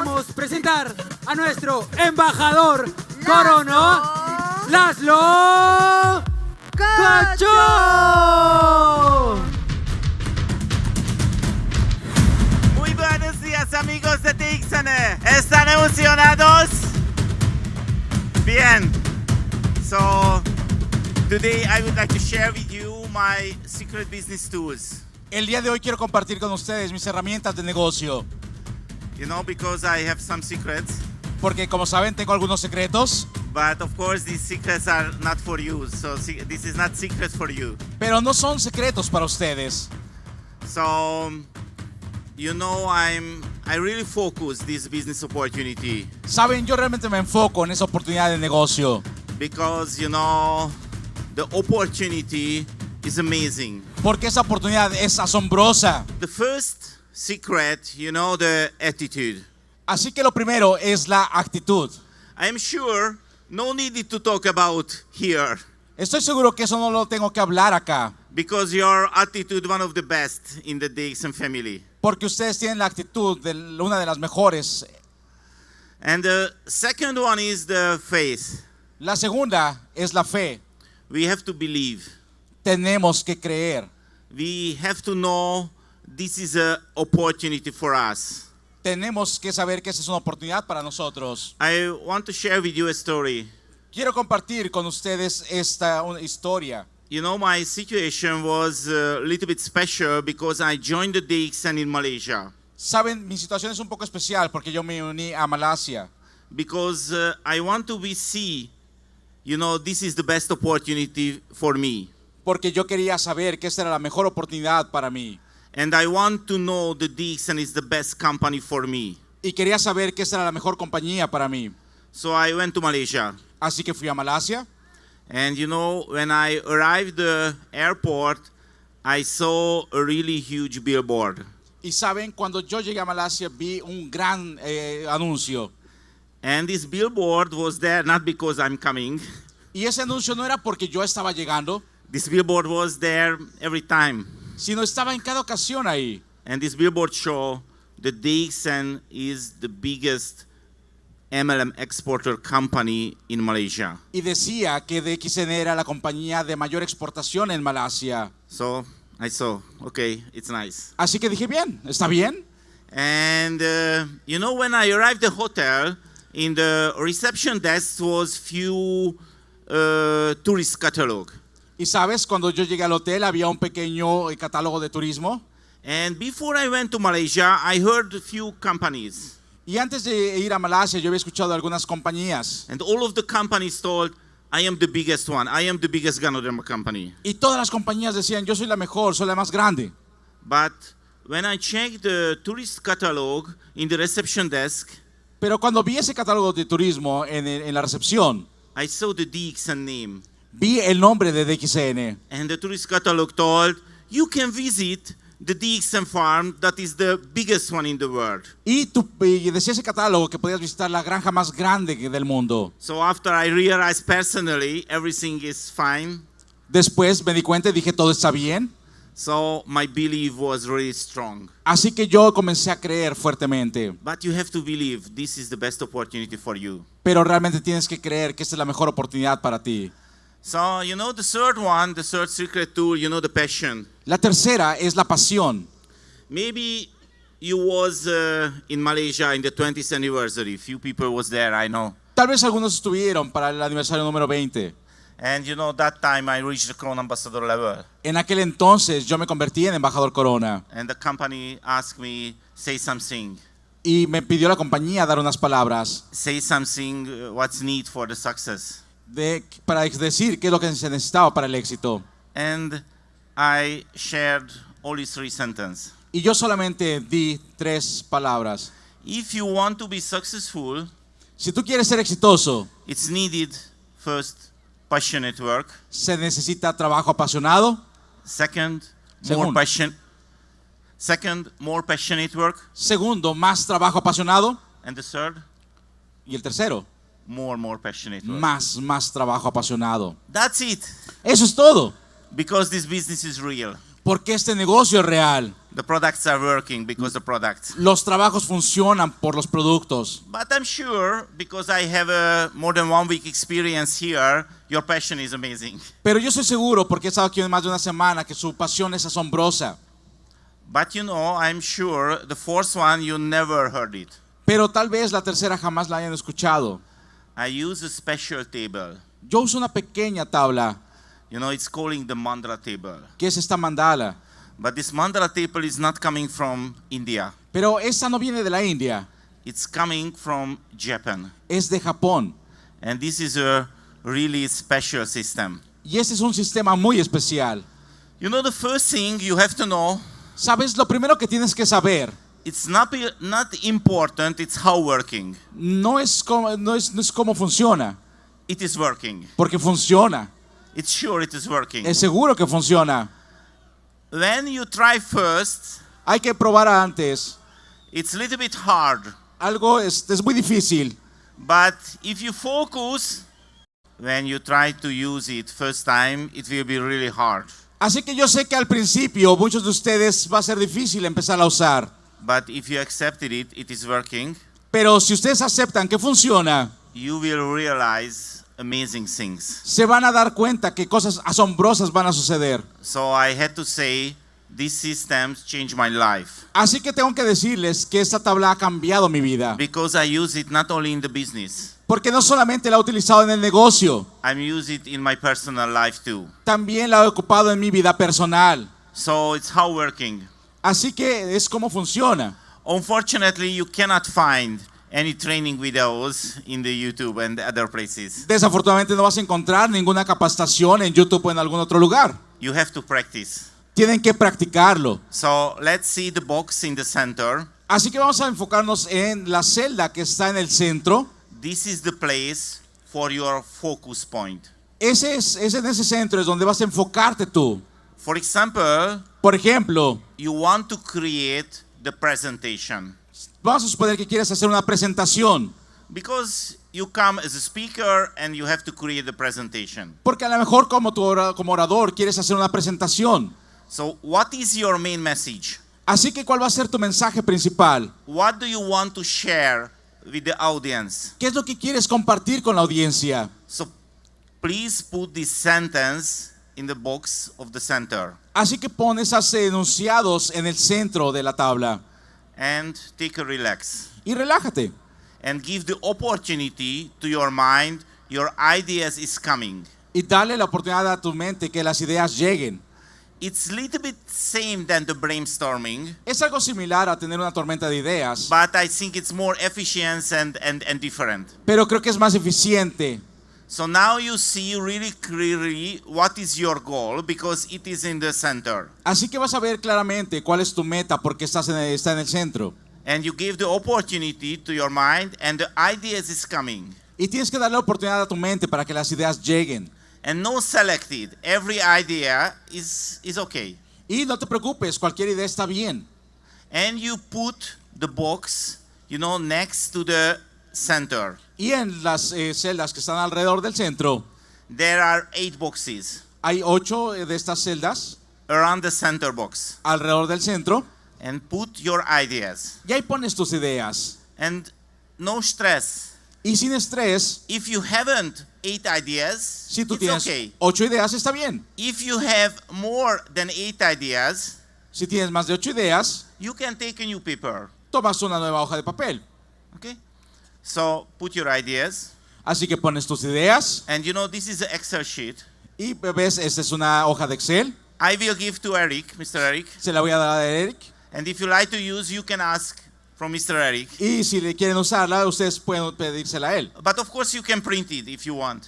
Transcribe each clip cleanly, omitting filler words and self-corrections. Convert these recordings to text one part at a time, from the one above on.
queremos presentar a nuestro embajador Corona, Laszlo Kocso. Muy buenos días, amigos de DXN. ¿Están emocionados? Bien. So, today I would like to share with you my secret business tools. El día de hoy quiero compartir con ustedes mis herramientas de negocio. You know, because I have some secrets. Porque como saben tengo algunos secretos. But of course these secrets are not for you. So this is not secret for you. Pero no son secretos para ustedes. So, you know, I really focus this business opportunity. Saben, yo realmente me enfoco en esa oportunidad de negocio. Because, you know, the opportunity is amazing. Porque esa oportunidad es asombrosa. The first secret, you know, the attitude. Así que lo primero es la actitud. I am sure no need to talk about here. Estoy seguro que eso no lo tengo que hablar acá. Because your attitude one of the best in the DXN family. Porque ustedes tienen la actitud de una de las mejores. And the second one is the faith. La segunda es la fe. We have to believe. Tenemos que creer. We have to know this is an opportunity for us. Tenemos que saber que esa es una oportunidad para nosotros. I want to share with you a story. Quiero compartir con ustedes esta historia. You know, my situation was a little bit special because I joined the DXN in Malaysia. Saben, mi situación es un poco especial porque yo me uní a Malasia. Because I want to see, you know, this is the best opportunity for me. Porque yo quería saber que esta era la mejor oportunidad para mí. And I want to know that DXN is the best company for me. Y quería saber que esta era la mejor compañía para mí. So I went to Malaysia. Así que fui a Malasia. And you know, when I arrived at the airport, I saw a really huge billboard. Y saben, cuando yo llegué a Malasia vi un gran anuncio. And this billboard was there not because I'm coming. Y ese anuncio no era porque yo estaba llegando. This billboard was there every time. Sino estaba en cada ocasión ahí. And this billboard show that DXN is the biggest MLM exporter company in Malaysia. Y decía que DXN era la compañía de mayor exportación en Malasia. So I saw, okay, it's nice. Así que dije, bien, está bien. And you know, when I arrived at the hotel, in the reception desk was few tourist catalog. Y sabes, cuando yo llegué al hotel había un pequeño catálogo de turismo. And before I went to Malaysia, I heard a few companies. Y antes de ir a Malasia yo había escuchado algunas compañías. And all of the companies told, I am the biggest one. I am the biggest Ganoderma company. Y todas las compañías decían, yo soy la mejor, soy la más grande. But when I checked the tourist catalog in the reception desk, Pero cuando vi ese catálogo de turismo en la recepción, I saw the DXN name. vi el nombre de DXN. And the tourist catalog told, you can visit the DXN farm that is the biggest one in the world. Y decía ese catálogo que podías visitar la granja más grande del mundo. So after I realized personally everything is fine, Después me di cuenta y dije, todo está bien. so my belief was really strong. Así que yo comencé a creer fuertemente. But you have to believe this is the best opportunity for you. Pero realmente tienes que creer que esta es la mejor oportunidad para ti. So, you know, the third one, the third secret tool, you know, the passion. La tercera es la pasión. Maybe you was in Malaysia in the 20th anniversary. Few people was there, I know. Tal vez algunos estuvieron para el aniversario número 20. And you know, that time I reached the Crown Ambassador level. En aquel entonces yo me convertí en embajador Corona. And the company asked me, say something. Y me pidió la compañía dar unas palabras Say something, what's need for the success. para decir qué es lo que se necesitaba para el éxito. And I shared only 3 sentences. Y yo solamente di 3 palabras. If you want to be successful, Si tú quieres ser exitoso, it's needed first passionate work. se necesita trabajo apasionado. Second, Segundo. more passionate work. Segundo, más trabajo apasionado. And the third, Y el tercero, more passionate work. más trabajo apasionado. That's it. Eso es todo. Because this business is real. Porque este negocio es real. The products are working because the products. Los trabajos funcionan por los productos. But I'm sure, because I have a more than 1 week experience here, your passion is amazing. Pero yo estoy seguro, porque he estado aquí más de una semana, que su pasión es asombrosa. But you know, I'm sure the fourth one you never heard it. Pero tal vez la tercera jamás la hayan escuchado. I use a special table. Yo uso una pequeña tabla, You know, it's calling the mandala table. que es esta mandala. But this mandala table is not coming from India. Pero esta no viene de la India, It's coming from Japan. es de Japón. And this is a really special system. Y este es un sistema muy especial. You know, the first thing you have to know, ¿Sabes? Lo primero que tienes que saber it's not important, it's how working. no es cómo funciona, It is working. porque funciona. It's sure it is working. Es seguro que funciona. When you try first, Hay que probar antes. it's a little bit hard. Algo es muy difícil. But if you focus, when you try to use it first time, it will be really hard. Así que yo sé que al principio muchos de ustedes va a ser difícil empezar a usar. But if you accepted it, it is working, Pero si ustedes aceptan que funciona, you will realize amazing things. se van a dar cuenta que cosas asombrosas van a suceder. So I had to say, these systems changed my life. Así que tengo que decirles que esta tabla ha cambiado mi vida. Because I use it not only in the business, Porque no solamente la he utilizado en el negocio, I'm using it in my personal life too. también la he ocupado en mi vida personal. So it's how working. Así que es como funciona. Unfortunately, you cannot find any training videos in the YouTube and other places. Desafortunadamente no vas a encontrar ninguna capacitación en YouTube o en algún otro lugar. You have to practice. Tienen que practicarlo. So let's see the box in the center. Así que vamos a enfocarnos en la celda que está en el centro. This is the place for your focus point. Es en ese centro es donde vas a enfocarte tú. For example, Por ejemplo, you want to create the presentation. vamos a suponer que quieres hacer una presentación. Because you come as a speaker and you have to create the presentation. Porque a lo mejor como orador quieres hacer una presentación. So what is your main message? Así que ¿cuál va a ser tu mensaje principal? What do you want to share with the audience? ¿Qué es lo que quieres compartir con la audiencia? So please put this sentence in the box of the center Así que pon esos enunciados en el centro de la tabla and take a relax y relájate. and give the opportunity to your mind. Your ideas is coming. Y dale la oportunidad a tu mente que las ideas lleguen. It's a little bit same than the brainstorming, Es algo similar a tener una tormenta de ideas, but I think it's more efficient and different. pero creo que es más eficiente. So now you see really clearly what is your goal because it is in the center. Así que vas a ver claramente cuál es tu meta porque está en el centro. And you give the opportunity to your mind and the ideas is coming. Y tienes que darle la oportunidad a tu mente para que las ideas lleguen. And no selected. Every idea is okay. Y no te preocupes, cualquier idea está bien. And you put the box, next to the center. Y en las celdas que están alrededor del centro, There are 8 boxes hay 8 de estas celdas around the center box. alrededor del centro. And put your ideas. Y ahí pones tus ideas. And no stress. Y sin estrés, If you haven't 8 ideas, si tú it's tienes okay. 8 ideas, está bien. If you have more than 8 ideas, Si tienes más de 8 ideas, you can take a new paper. tomas una nueva hoja de papel. Okay? So put your ideas. Así que pones tus ideas And this is an Excel sheet. y ves, esta es una hoja de Excel. I will give to Eric, Mr. Eric. Se la voy a dar a Eric. And if you like to use, you can ask from Mr. Eric. Y si le quieren usarla, ustedes pueden pedírsela a él. But of course you can print it if you want.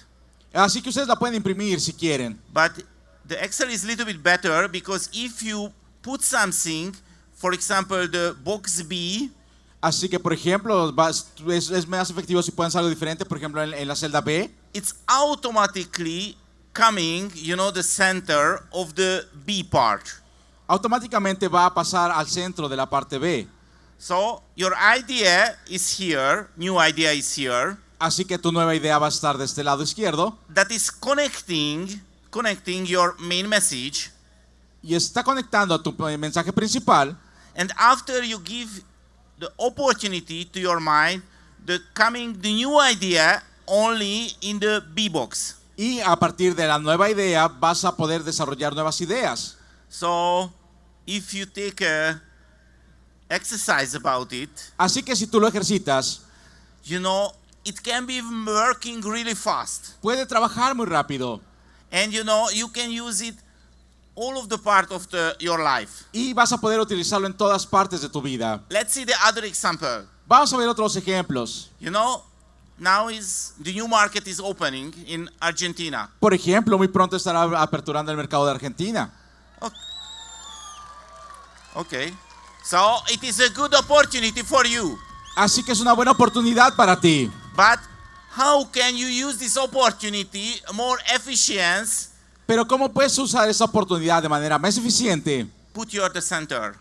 Así que ustedes la pueden imprimir si quieren. But the Excel is a little bit better because if you put something, for example, the box B, Así que, por ejemplo, es más efectivo si pueden hacer algo diferente. Por ejemplo, en la celda B, it's automatically coming, the center of the B part. automáticamente va a pasar al centro de la parte B. So your idea is here, new idea is here, Así que tu nueva idea va a estar de este lado izquierdo, that is connecting your main message y está conectando a tu mensaje principal. And after you give the opportunity to your mind, the new idea only in the B box. Y a partir de la nueva idea vas a poder desarrollar nuevas ideas. So if you take a exercise about it, Así que si tú lo ejercitas, you know, it can be working really fast. puede trabajar muy rápido. And you know, you can use it all of the part of your life. Y vas a poder utilizarlo en todas partes de tu vida. Let's see the other example. Vamos a ver otros ejemplos. You know, now the new market is opening in Argentina. Por ejemplo, muy pronto estará aperturando el mercado de Argentina. Okay. So it is a good opportunity for you. Así que es una buena oportunidad para ti. But how can you use this opportunity more efficient? Pero ¿cómo puedes usar esa oportunidad de manera más eficiente? Put you at the center.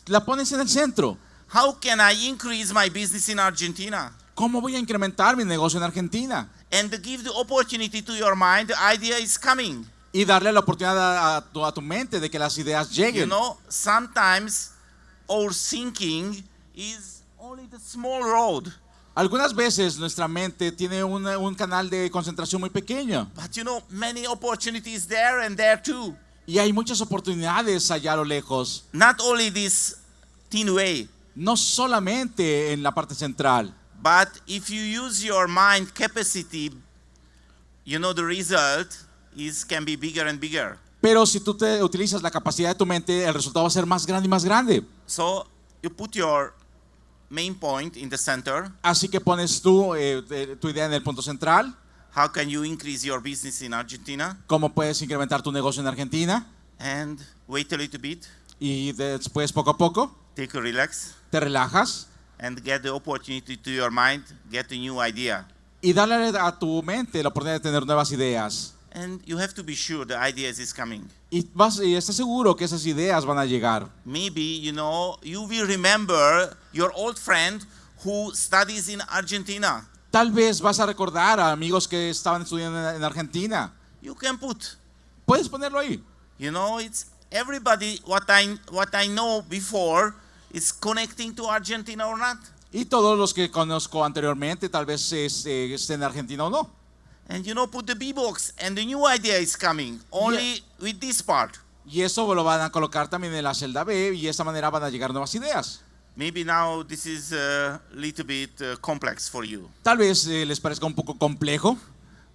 La pones en el centro. How can I increase my business in Argentina? ¿Cómo voy a incrementar mi negocio en Argentina? And to give the opportunity to your mind, the idea is coming. Y darle la oportunidad a tu mente de que las ideas You lleguen. know, sometimes our thinking is only the small road. Algunas veces nuestra mente tiene un canal de concentración muy pequeño. But you know, many opportunities there and there too. Y hay muchas oportunidades allá a lo lejos. Not only this thin way, No solamente en la parte central. but if you use your mind capacity, you know, the result can be bigger and bigger. Pero si tú te utilizas la capacidad de tu mente, el resultado va a ser más grande y más grande. So you put your main point in the center. Así que pones tu idea en el punto central. How can you increase your business in Argentina? Cómo puedes incrementar tu negocio en Argentina. And wait a little bit, Y después, poco a poco, take a relax, te relajas. and get the opportunity to your mind, get a new idea. Y darle a tu mente la oportunidad de tener nuevas ideas. And you have to be sure the ideas is coming. Y estás seguro que esas ideas van a llegar. Maybe, you know, you will remember your old friend who studies in Argentina. Tal vez vas a recordar a amigos que estaban estudiando en Argentina. You can put, Puedes ponerlo ahí. you know, it's everybody, what I know before is connecting to Argentina or not. Y todos los que conozco anteriormente, tal vez estén en Argentina o no. And you know, put the B box and the new idea is coming only with this part. Y eso lo van a colocar también en la celda B y de esta manera van a llegar nuevas ideas. Maybe now this is a little bit complex for you, Tal vez les parezca un poco complejo,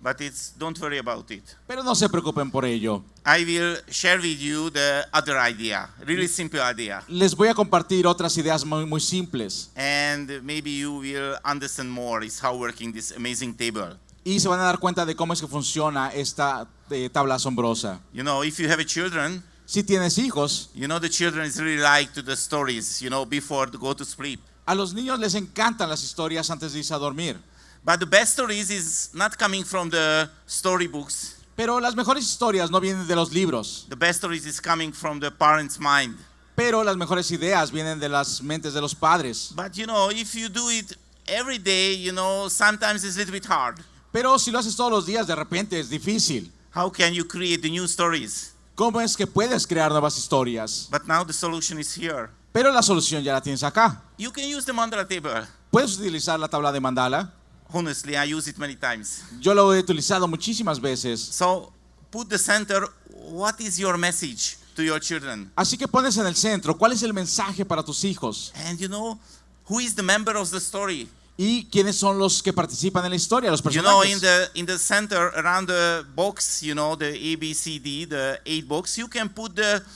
but don't worry about it. pero no se preocupen por ello. I will share with you the other idea, really simple idea. Les voy a compartir otras ideas muy simples. And maybe you will understand more is how working this amazing table. Y se van a dar cuenta de cómo es que funciona esta tabla asombrosa. You know, if you have children, Si tienes hijos, you know the children is really like to the stories, you know, before to go to sleep. a los niños les encantan las historias antes de irse a dormir. But the best stories is not coming from the storybooks. Pero las mejores historias no vienen de los libros. The best stories is coming from the parents' mind. Pero las mejores ideas vienen de las mentes de los padres. But you know, if you do it every day, you know, sometimes it's a little bit hard. Pero si lo haces todos los días, de repente es difícil. How can you create the new stories? ¿Cómo es que puedes crear nuevas historias? But now the solution is here. Pero la solución ya la tienes acá. You can use the mandala table. Puedes utilizar la tabla de mandala. Honestly, I use it many times. Yo lo he utilizado muchísimas veces. So put the center, what is your message to your children? Así que pones en el centro, ¿cuál es el mensaje para tus hijos? And you know, who is the member of the story? ¿Y quiénes son los que participan en la historia, los You know, personajes? in the center around the box, you know, the A, B, C, D, the 8 box, you can put the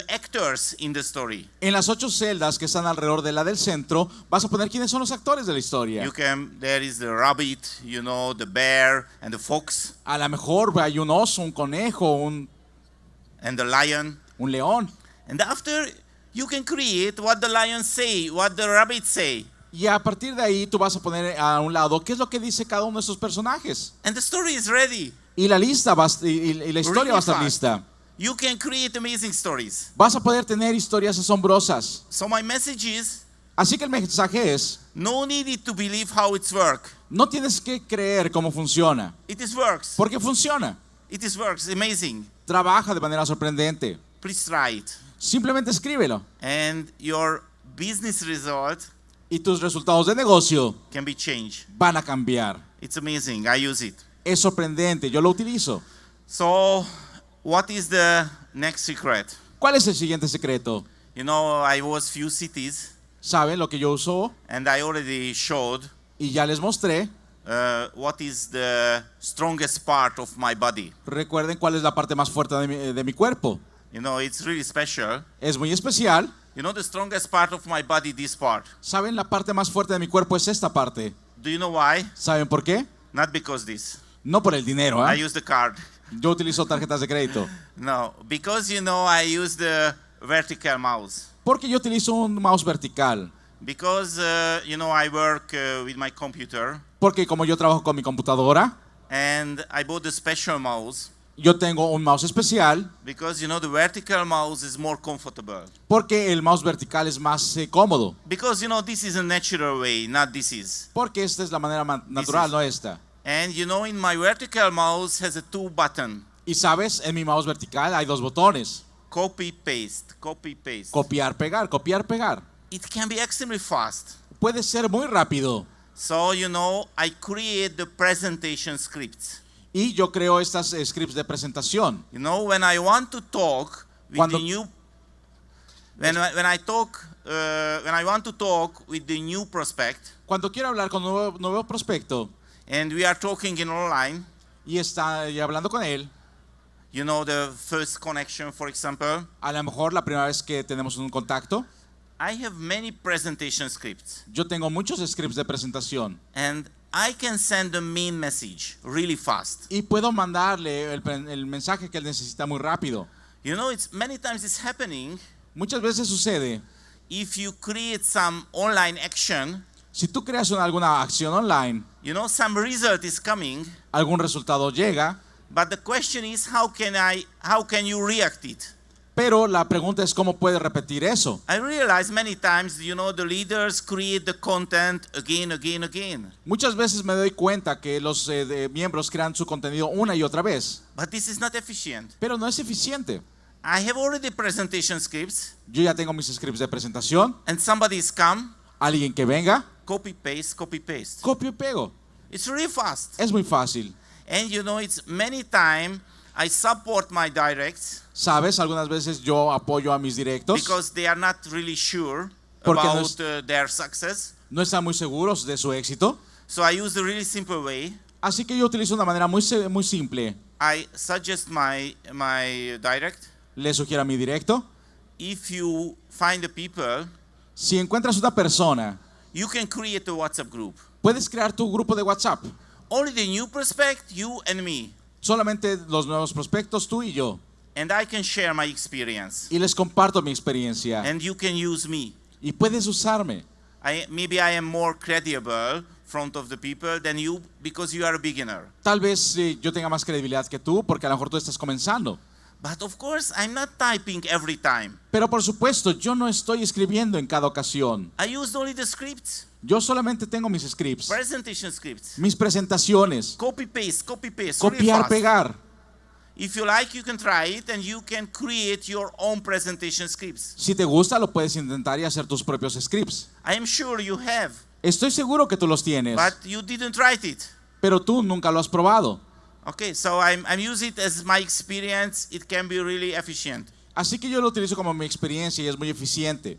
actors in the story. En las 8 celdas que están alrededor de la del centro, vas a poner quiénes son los actores de la historia. There is the rabbit, you know, the bear and the fox A lo mejor hay un oso, un conejo, and the lion. un león. And after, you can create what the lion say, what the rabbit say. Y a partir de ahí tú vas a poner a un lado qué es lo que dice cada uno de esos personajes. And the story is ready. Y la lista y la historia va a estar Really lista. You can create amazing stories. Vas a poder tener historias asombrosas. So my message is, Así que el mensaje es, no need to believe how it's work. no tienes que creer cómo funciona, It is works. porque funciona. It is works. Amazing. Trabaja de manera sorprendente. Please try it. Simplemente escríbelo. And your business result Y tus resultados de negocio can be changed. van a cambiar. It's amazing. I use it. Es sorprendente, yo lo utilizo. So, what is the next secret? ¿Cuál es el siguiente secreto? You know, I was few cities, ¿Saben lo que yo uso? and I already showed Y ya les mostré. what is the strongest part of my body. Recuerden cuál es la parte más fuerte de mi cuerpo. You know, it's really special. Es muy especial. You know, the strongest part of my body, this part. ¿Saben? La parte más fuerte de mi cuerpo es esta parte. Do you know why? ¿Saben por qué? Not because this. No por el dinero, I ¿eh? use the card. Yo utilizo tarjetas de crédito. No, because you know, I use the vertical mouse. Porque yo utilizo un mouse vertical. Because you know, I work with my computer, Porque como yo trabajo con mi computadora, and I bought the special mouse. yo tengo un mouse especial. Because you know, the vertical mouse is more comfortable. Porque el mouse vertical es más cómodo. Because you know, this is a natural way, not this is. Porque esta es la manera natural, is- no esta. And you know, in my vertical mouse has a 2 button. Y sabes, en mi mouse vertical hay 2 botones. Copy, paste, copy, paste. Copiar, pegar, copiar, pegar. It can be extremely fast. Puede ser muy rápido. So, you know, I create the presentation scripts. Y yo creo estas scripts de presentación. You know, when I want to talk with Cuando- the new, when I want to talk with the new prospect, Cuando quiero hablar con un nuevo prospecto and we are talking in online, y está hablando con él, you know, the first connection, for example, a lo mejor la primera vez que tenemos un contacto, I have many presentation scripts, yo tengo muchos scripts de presentación and I can send the main message really fast. y puedo mandarle el mensaje que él necesita muy rápido. You know, it's many times it's happening Muchas veces sucede, if you create some online action, si tú creas alguna acción online, you know, some result is coming, algún resultado llega, but the question is how can you react it? pero la pregunta es cómo puedes repetir eso. I realize many times, you know, the leaders create the content again. Muchas veces me doy cuenta que los miembros crean su contenido una y otra vez, But this is not efficient. pero no es eficiente. I have already presentation scripts, Yo ya tengo mis scripts de presentación, and somebody's come, alguien que venga, copy, paste, copy, paste. copio y pego. It's really fast. Es muy fácil. And you know, it's many times I support my directs Sabes, algunas veces yo apoyo a mis directos because they are not really sure Porque no about es- their success. no están muy seguros de su éxito, So I use the really simple way. así que yo utilizo una manera muy simple. I suggest my direct. Le sugiero a mi directo, If you find the people, si encuentras una persona, you can create a WhatsApp group. puedes crear tu grupo de WhatsApp. Only the new prospect, you and me. Solamente los nuevos prospectos, tú y yo. And I can share my experience. Y les comparto mi experiencia. And you can use me. Y puedes usarme. Maybe I am more credible front of the people than you because you are a beginner. Tal vez yo tenga más credibilidad que tú porque a lo mejor tú estás comenzando. But of course, I'm not typing every time. Pero por supuesto, yo no estoy escribiendo en cada ocasión. I use only the scripts, Yo solamente tengo mis scripts, presentation scripts. mis presentaciones, Copy, paste, really copiar, fast. pegar. If you like, you can try it and you can create your own presentation scripts. Si te gusta, lo puedes intentar y hacer tus propios scripts. I am sure you have, Estoy seguro que tú los tienes, but you didn't write it. pero tú nunca lo has probado. Okay, so I'm using it as my experience. It can be really efficient. Así que yo lo utilizo como mi experiencia y es muy eficiente.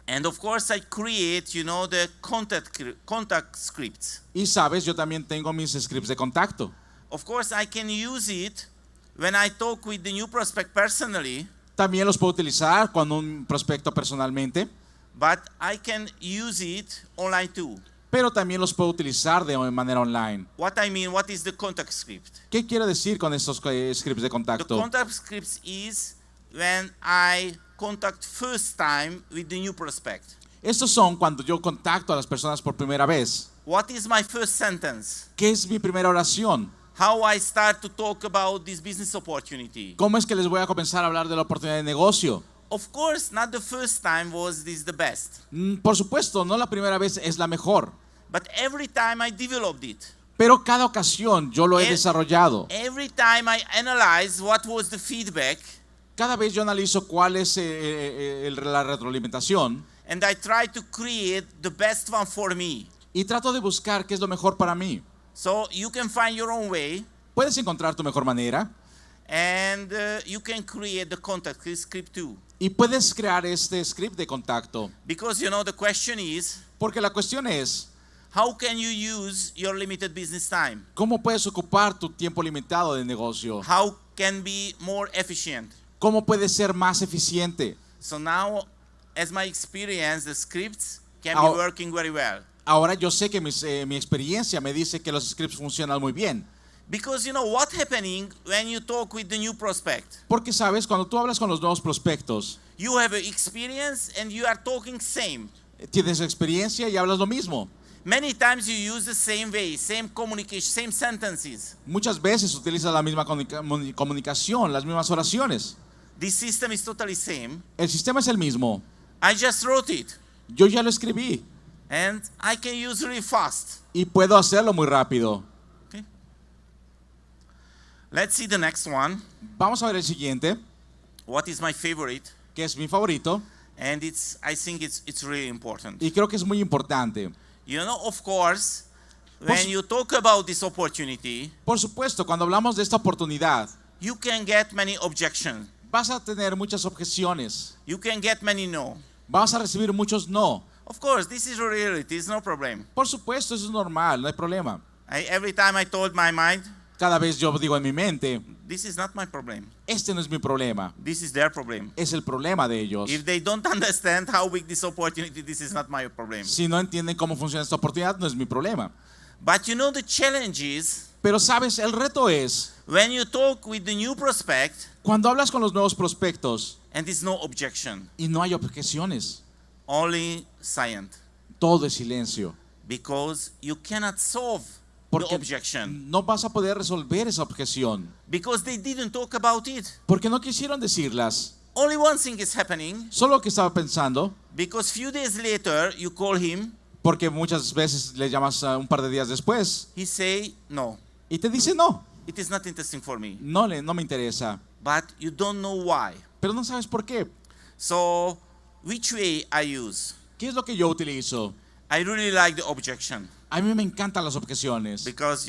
And of course, I create, you know, the contact scripts. Y sabes, yo también tengo mis scripts de contacto. Of course, I can use it when I talk with the new prospect personally, También los puedo utilizar cuando un prospecto personalmente, but I can use it online too. pero también los puedo utilizar de manera online. What I mean, what is the contact script? ¿Qué quiero decir con estos scripts de The contacto? contact scripts is when I contact first time with the new prospect. Estos son cuando yo contacto a las personas por primera vez. What is my first sentence? ¿Qué es mi primera oración? How I start to talk about this business opportunity. ¿Cómo es que les voy a comenzar a hablar de la oportunidad de negocio? Of course, not the first time was this the best, Por supuesto, no la primera vez es la mejor, but every time I developed it. Pero cada ocasión yo lo he Eh, desarrollado. Every time I analyze what was the feedback, Cada vez yo analizo cuál es la retroalimentación and I try to create the best one for me. y trato de buscar qué es lo mejor para mí. So you can find your own way, Puedes encontrar tu mejor manera and you can create the contact script too. y puedes crear este script de contacto. Because the question is, Porque la cuestión es, how can you use your limited business time? ¿cómo puedes ocupar tu tiempo limitado de negocio? How can be more efficient? ¿Cómo puedes ser más eficiente? So now, as my experience, the scripts can Now- be working very well. Ahora yo sé que mi experiencia me dice que los scripts funcionan muy bien. Because what happening when you talk with the new prospect? Porque sabes, cuando tú hablas con los nuevos prospectos, You have an experience and you are talking same. tienes experiencia y hablas lo mismo. Many times you use the same way, same communication, same sentences. Muchas veces utilizas la misma comunicación, las mismas oraciones. This system is totally same. El sistema es el mismo. I just wrote it Yo ya lo escribí and I can use really fast. y puedo hacerlo muy rápido. Okay. Let's see the next one. Vamos a ver el siguiente, What is my favorite? que es mi favorito And I think it's really important. y creo que es muy importante. Of course, when you talk about this opportunity, Por supuesto, cuando hablamos de esta oportunidad, you can get many objections. vas a tener muchas objeciones. You can get many no. Vas a recibir muchos no. Of course, this is reality. It's no problem. Por supuesto, eso es normal, no hay problema. Every time I told my mind, Cada vez yo digo en mi mente, this is not my problem. este no es mi problema, This is their problem. es el problema de ellos. If they don't understand how big this opportunity, this is not my problem. Si no entienden cómo funciona esta oportunidad, no es mi problema. But the challenge is, Pero sabes, el reto es, when you talk with the new prospect cuando hablas con los nuevos prospectos and there's no objection, y no hay objeciones, only silent. todo es silencio. Because you cannot solve the Porque objection. no vas a poder resolver esa objeción. Because they didn't talk about it. Porque no quisieron decirlas. Only one thing is happening. Solo que estaba pensando, Because few days later, you call him, porque muchas veces le llamas un par de días después he say, no, y te dice no, it is not interesting for me. no me interesa. But you don't know why. Pero no sabes por qué. So, which way I use? ¿Qué es lo que yo utilizo? I really like the objection. A mí me encantan las objeciones. Because,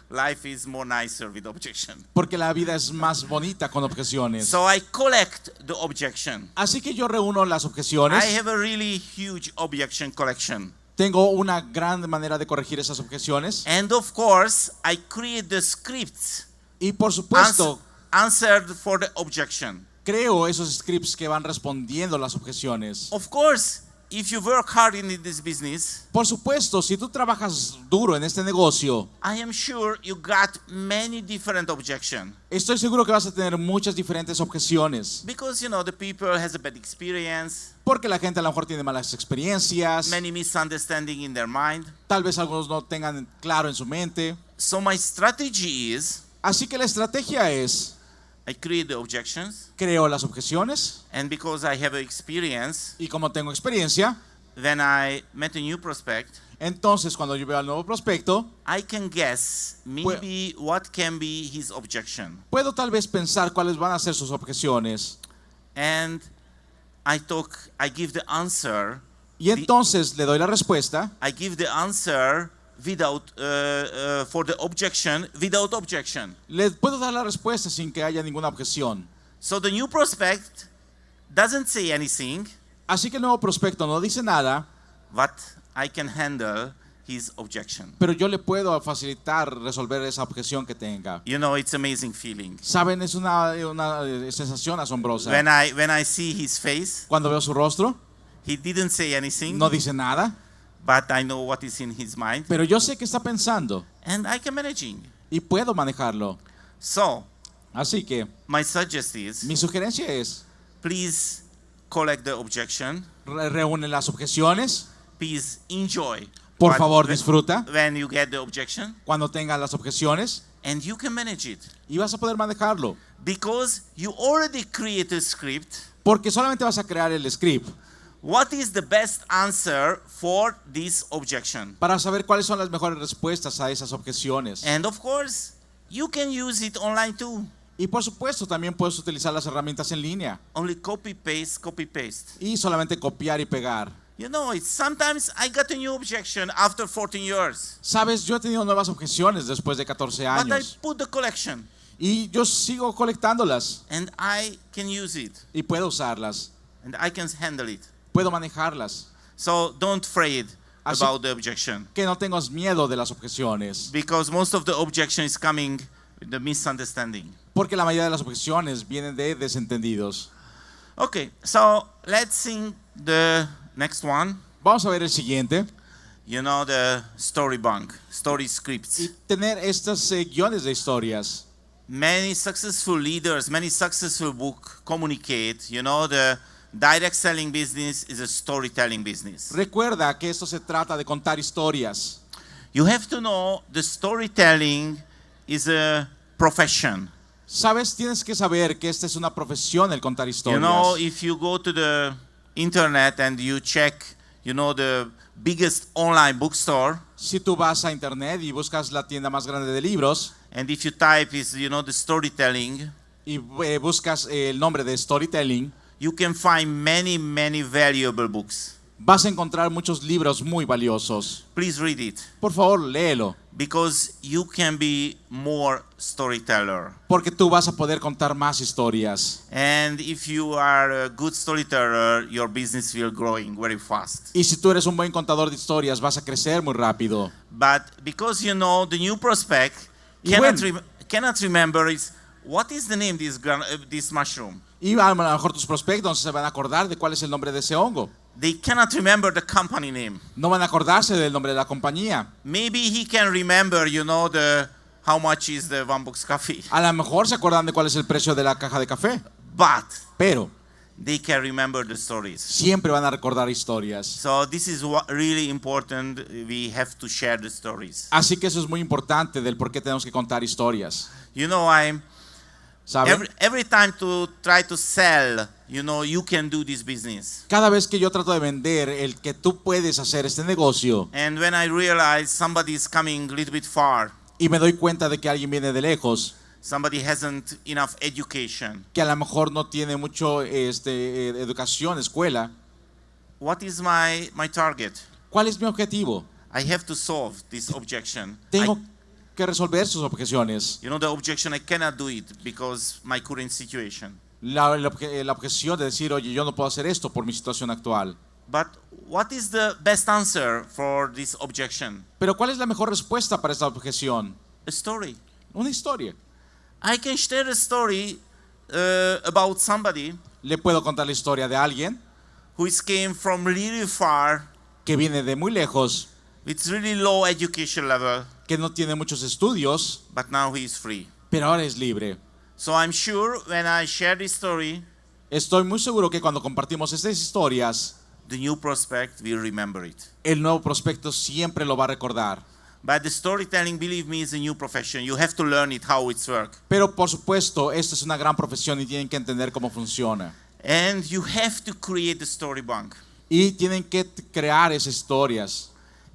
life is more nicer with objection. Porque la vida es más bonita con objeciones. So I collect the objection. Así que yo reúno las objeciones. I have a really huge objection collection. Tengo una gran manera de corregir esas objeciones. And of course, I create the scripts Y por supuesto, answered for the objection. creo esos scripts que van respondiendo las objeciones. Of course, if you work hard in this business, Por supuesto, si tú trabajas duro en este negocio, I am sure you got many different objections. estoy seguro que vas a tener muchas diferentes objeciones. Because, the people has a bad experience, Porque la gente a lo mejor tiene malas experiencias. many misunderstanding in their mind. Tal vez algunos no tengan claro en su mente. So my strategy is, Así que la estrategia es, I create the objections, creo las objeciones. and because I have experience, Y como tengo experiencia, when I met a new prospect, entonces cuando yo veo al nuevo prospecto, I can guess maybe what can be his objection. puedo tal vez pensar cuáles van a ser sus objeciones. And I give the answer, Y entonces le doy la respuesta. I give the answer without, for the objection, without objection. Le puedo dar la respuesta sin que haya ninguna objeción. So the new prospect doesn't say anything, Así que el nuevo prospecto no dice nada, but I can handle his objection. pero yo le puedo facilitar resolver esa objeción que tenga. It's amazing feeling. Saben, es una sensación asombrosa. When I see his face, Cuando veo su rostro, he didn't say anything, no dice nada, but I know what is in his mind, pero yo sé que está pensando and I can managing. y puedo manejarlo. So Así que my suggestion is, mi sugerencia es, please collect the objection. reúne las objeciones, Please enjoy. por favor disfruta When you get the objection, cuando tengas las objeciones and you can manage it. y vas a poder manejarlo. Because you already create a script Porque solamente vas a crear el script what is the best answer for this objection. para saber cuáles son las mejores respuestas a esas objeciones. And of course, you can use it online too. Y por supuesto, también puedes utilizar las herramientas en línea Only copy, paste. y solamente copiar y pegar. You know, sometimes I got a new objection after 14 years. Sabes, yo he tenido nuevas objeciones después de 14 But I años put the collection y yo sigo colectándolas and I can use it y puedo usarlas, and I can handle it. puedo manejarlas. So don't afraid Así- about the objection, Que no tengas miedo de las objeciones, because most of the objection is coming with the misunderstanding. porque la mayoría de las objeciones vienen de desentendidos. Okay, so let's sing the next one. Vamos a ver el siguiente. You know, the story bank, story scripts. Y tener estos guiones de historias. Many successful leaders, many successful book communicate, you know, the direct selling business is a storytelling business. Recuerda que esto se trata de contar historias. You have to know the storytelling is a profession. Sabes, tienes que saber que esta es una profesión, el contar You historias. know, if you go to the internet and you check, you know, the biggest online bookstore, Si tú vas a internet y buscas la tienda más grande de libros and if you type is, you know, the storytelling, y buscas el nombre de storytelling, you can find many, many valuable books. vas a encontrar muchos libros muy valiosos. Please read it, Por favor, léelo, because you can be more storyteller. porque tú vas a poder contar más historias. And if you are a good storyteller, your business will growing very fast. Y si tú eres un buen contador de historias, vas a crecer muy rápido. But because you know the new prospect Y cannot remember is what is the name this mushroom. Y a lo mejor tus prospectos se van a acordar de cuál es el nombre de ese hongo. They cannot remember the company name. No van a acordarse del nombre de la compañía. Maybe he can remember, you know, how much is the one box coffee. A lo mejor se acuerdan de cuál es el precio de la caja de café. But Pero they can remember the stories. siempre van a recordar historias. So this is what really important. We have to share the stories. Así que eso es muy importante del por qué tenemos que contar historias. You know, ¿Saben? every time to try to sell, you know, you can do this business. Cada vez que yo trato de vender el que tú puedes hacer este negocio And when I realize somebody is coming a little bit far, y me doy cuenta de que alguien viene de lejos, somebody hasn't enough education, que a lo mejor no tiene mucho educación, escuela, what is my target? ¿cuál es mi objetivo? I have to solve this objection. Tengo que resolver sus objeciones. You know, the objection, I cannot do it because my current situation. La objeción de decir, oye, yo no puedo hacer esto por mi situación actual. But what is the best answer for this objection? Pero ¿cuál es la mejor respuesta para esta objeción? A story. Una historia. I can share a story about somebody Le puedo contar la historia de alguien who came from really far que viene de muy lejos, with really low education level, que no tiene muchos estudios, but now he is free. pero ahora es libre. So I'm sure when I share this story, Estoy muy seguro que cuando compartimos estas historias, the new prospect will remember it. el nuevo prospecto siempre lo va a recordar. But the storytelling, believe me, is a new profession. You have to learn it, how it's work. Pero por supuesto, esto es una gran profesión y tienen que entender cómo funciona. And you have to create the story bank. Y tienen que crear esas historias.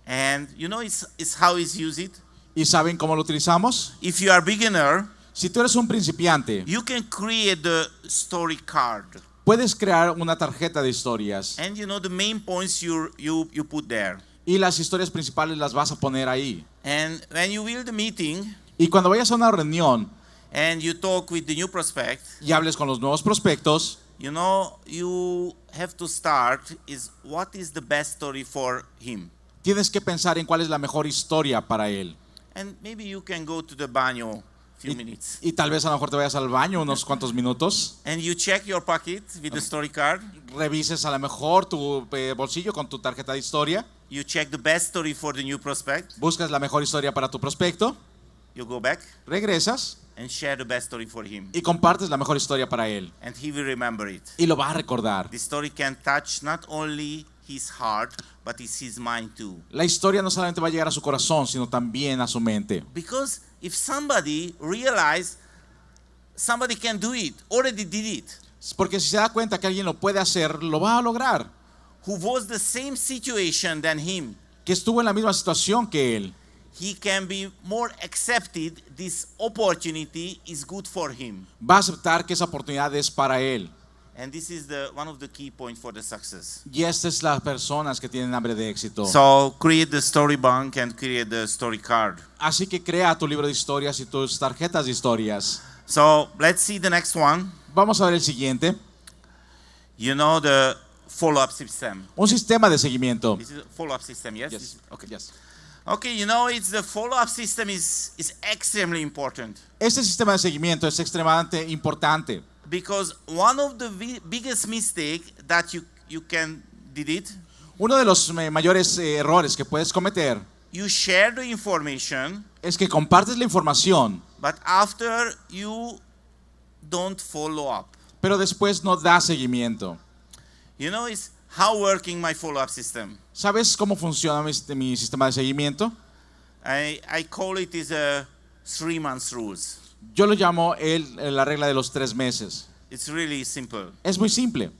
And you know, it's how it's used. ¿Y saben cómo lo utilizamos? If you are beginner, Si tú eres un principiante, you can create the story card. puedes crear una tarjeta de historias. And you know, the main points you put there. Y las historias principales las vas a poner ahí. And when you will the meeting Y cuando vayas a una reunión and you talk with the new prospect, y hables con los nuevos prospectos, you know, you have to start is what is the best story for him. tienes que pensar en cuál es la mejor historia para él. And maybe you can go to the baño few minutes. Y tal vez a lo mejor te vayas al baño unos cuantos minutos, And you check your pocket with the story card. revises a lo mejor tu bolsillo con tu tarjeta de historia, You check the best story for the new prospect. buscas la mejor historia para tu prospecto, You go back regresas and share the best story for him. y compartes la mejor historia para él. And he will remember it. Y lo va a recordar. The story can touch not only his heart, but it's his mind too. La historia no solamente va a llegar a su corazón, sino también a su mente. Because if somebody realize somebody can do it, already did it, Porque si se da cuenta que alguien lo puede hacer, lo va a lograr. who was the same situation than him, que estuvo en la misma situación que él, he can be more accepted. This opportunity is good for him. va a aceptar que esa oportunidad es para él. And this is one of the key points for the success. Y estas son las personas que tienen hambre de éxito. So create the story bank and create the story card. Así que crea tu libro de historias y tus tarjetas de historias. So let's see the next one. Vamos a ver el siguiente. You know the follow-up system. Un sistema de seguimiento. This is a follow-up system, yes? Yes. Okay. Yes. Okay, you know, it's the follow-up system is extremely important Este sistema de seguimiento es extremadamente importante because one of the biggest mistake that you can did it, uno de los mayores errores que puedes cometer you share the information, es que compartes la información, but after you don't follow up. pero después no das seguimiento. You know, it's how working my follow-up system. ¿Sabes cómo funciona mi sistema de seguimiento? I call it is a 3 months rules. Yo lo llamo la regla de los 3 meses. It's really simple. Es muy simple.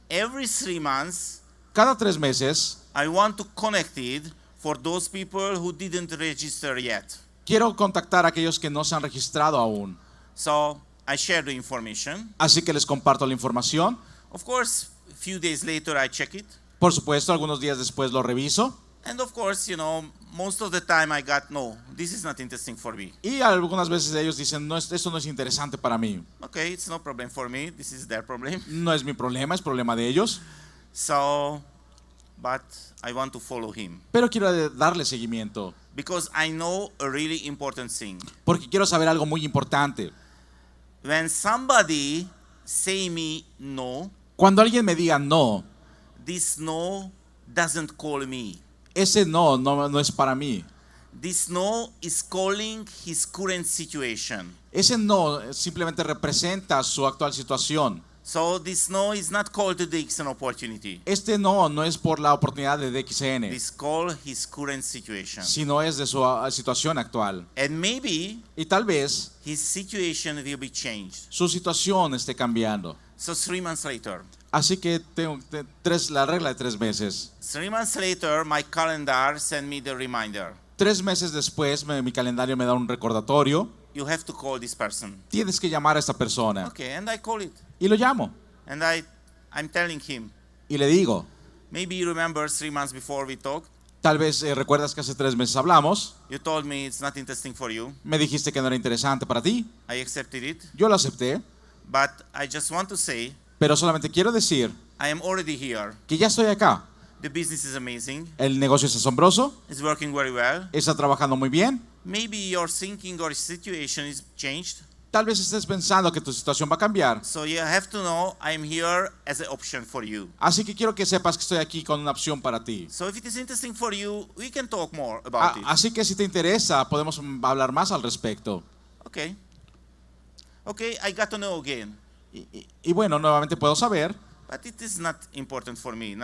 Every 3 months, Cada 3 meses I want to connect it for those people who didn't register yet. quiero contactar a aquellos que no se han registrado aún. So I share the information. Así que les comparto la información. Of course, a few days later I check it. Por supuesto, algunos días después lo reviso. And of course, you know, most of the time I got, no, this is not interesting for me. Y algunas veces ellos dicen, no, esto no es interesante para mí. Okay, it's no problem for me. This is their problem. No es mi problema, es problema de ellos. So, but I want to follow him Pero quiero darle seguimiento. because I know a really important thing. Porque quiero saber algo muy importante. When somebody say me no, Cuando alguien me diga no, this no doesn't call me. ese no es para mí. This no is calling his current situation. Ese no simplemente representa su actual situación. So this no is not called the DXN opportunity. Este no es por la oportunidad de DXN, This call his current situation. sino es de su situación actual. And maybe Y tal vez his situation will be changed. su situación esté cambiando. So 3 months later. Así que tengo la regla de 3 meses. 3 months later, my calendar sent me the reminder. 3 meses después mi calendario me da un recordatorio. You have to call this person. Tienes que llamar a esta persona. Okay, and I call it. Y lo llamo. And I'm telling him, Y le digo, maybe you remember 3 months before we talked, tal vez recuerdas que hace 3 meses hablamos. you told me it's not interesting for you. Me dijiste que no era interesante para ti. I accepted it, Yo lo acepté. but I just want to say Pero solamente quiero decir I am already here. que ya estoy acá. The business is amazing. El negocio es asombroso. It's working very well. Está trabajando muy bien. Maybe your thinking or situation is changed. Tal vez estés pensando que tu situación va a cambiar. So you have to know I am here as an option for you. Así que quiero que sepas que estoy aquí con una opción para ti. So if it is interesting for you, we can talk more about it. Así que si te interesa, podemos hablar más al respecto. Okay. Okay, I got to know again. Y bueno, nuevamente puedo saber, But it is not important for me.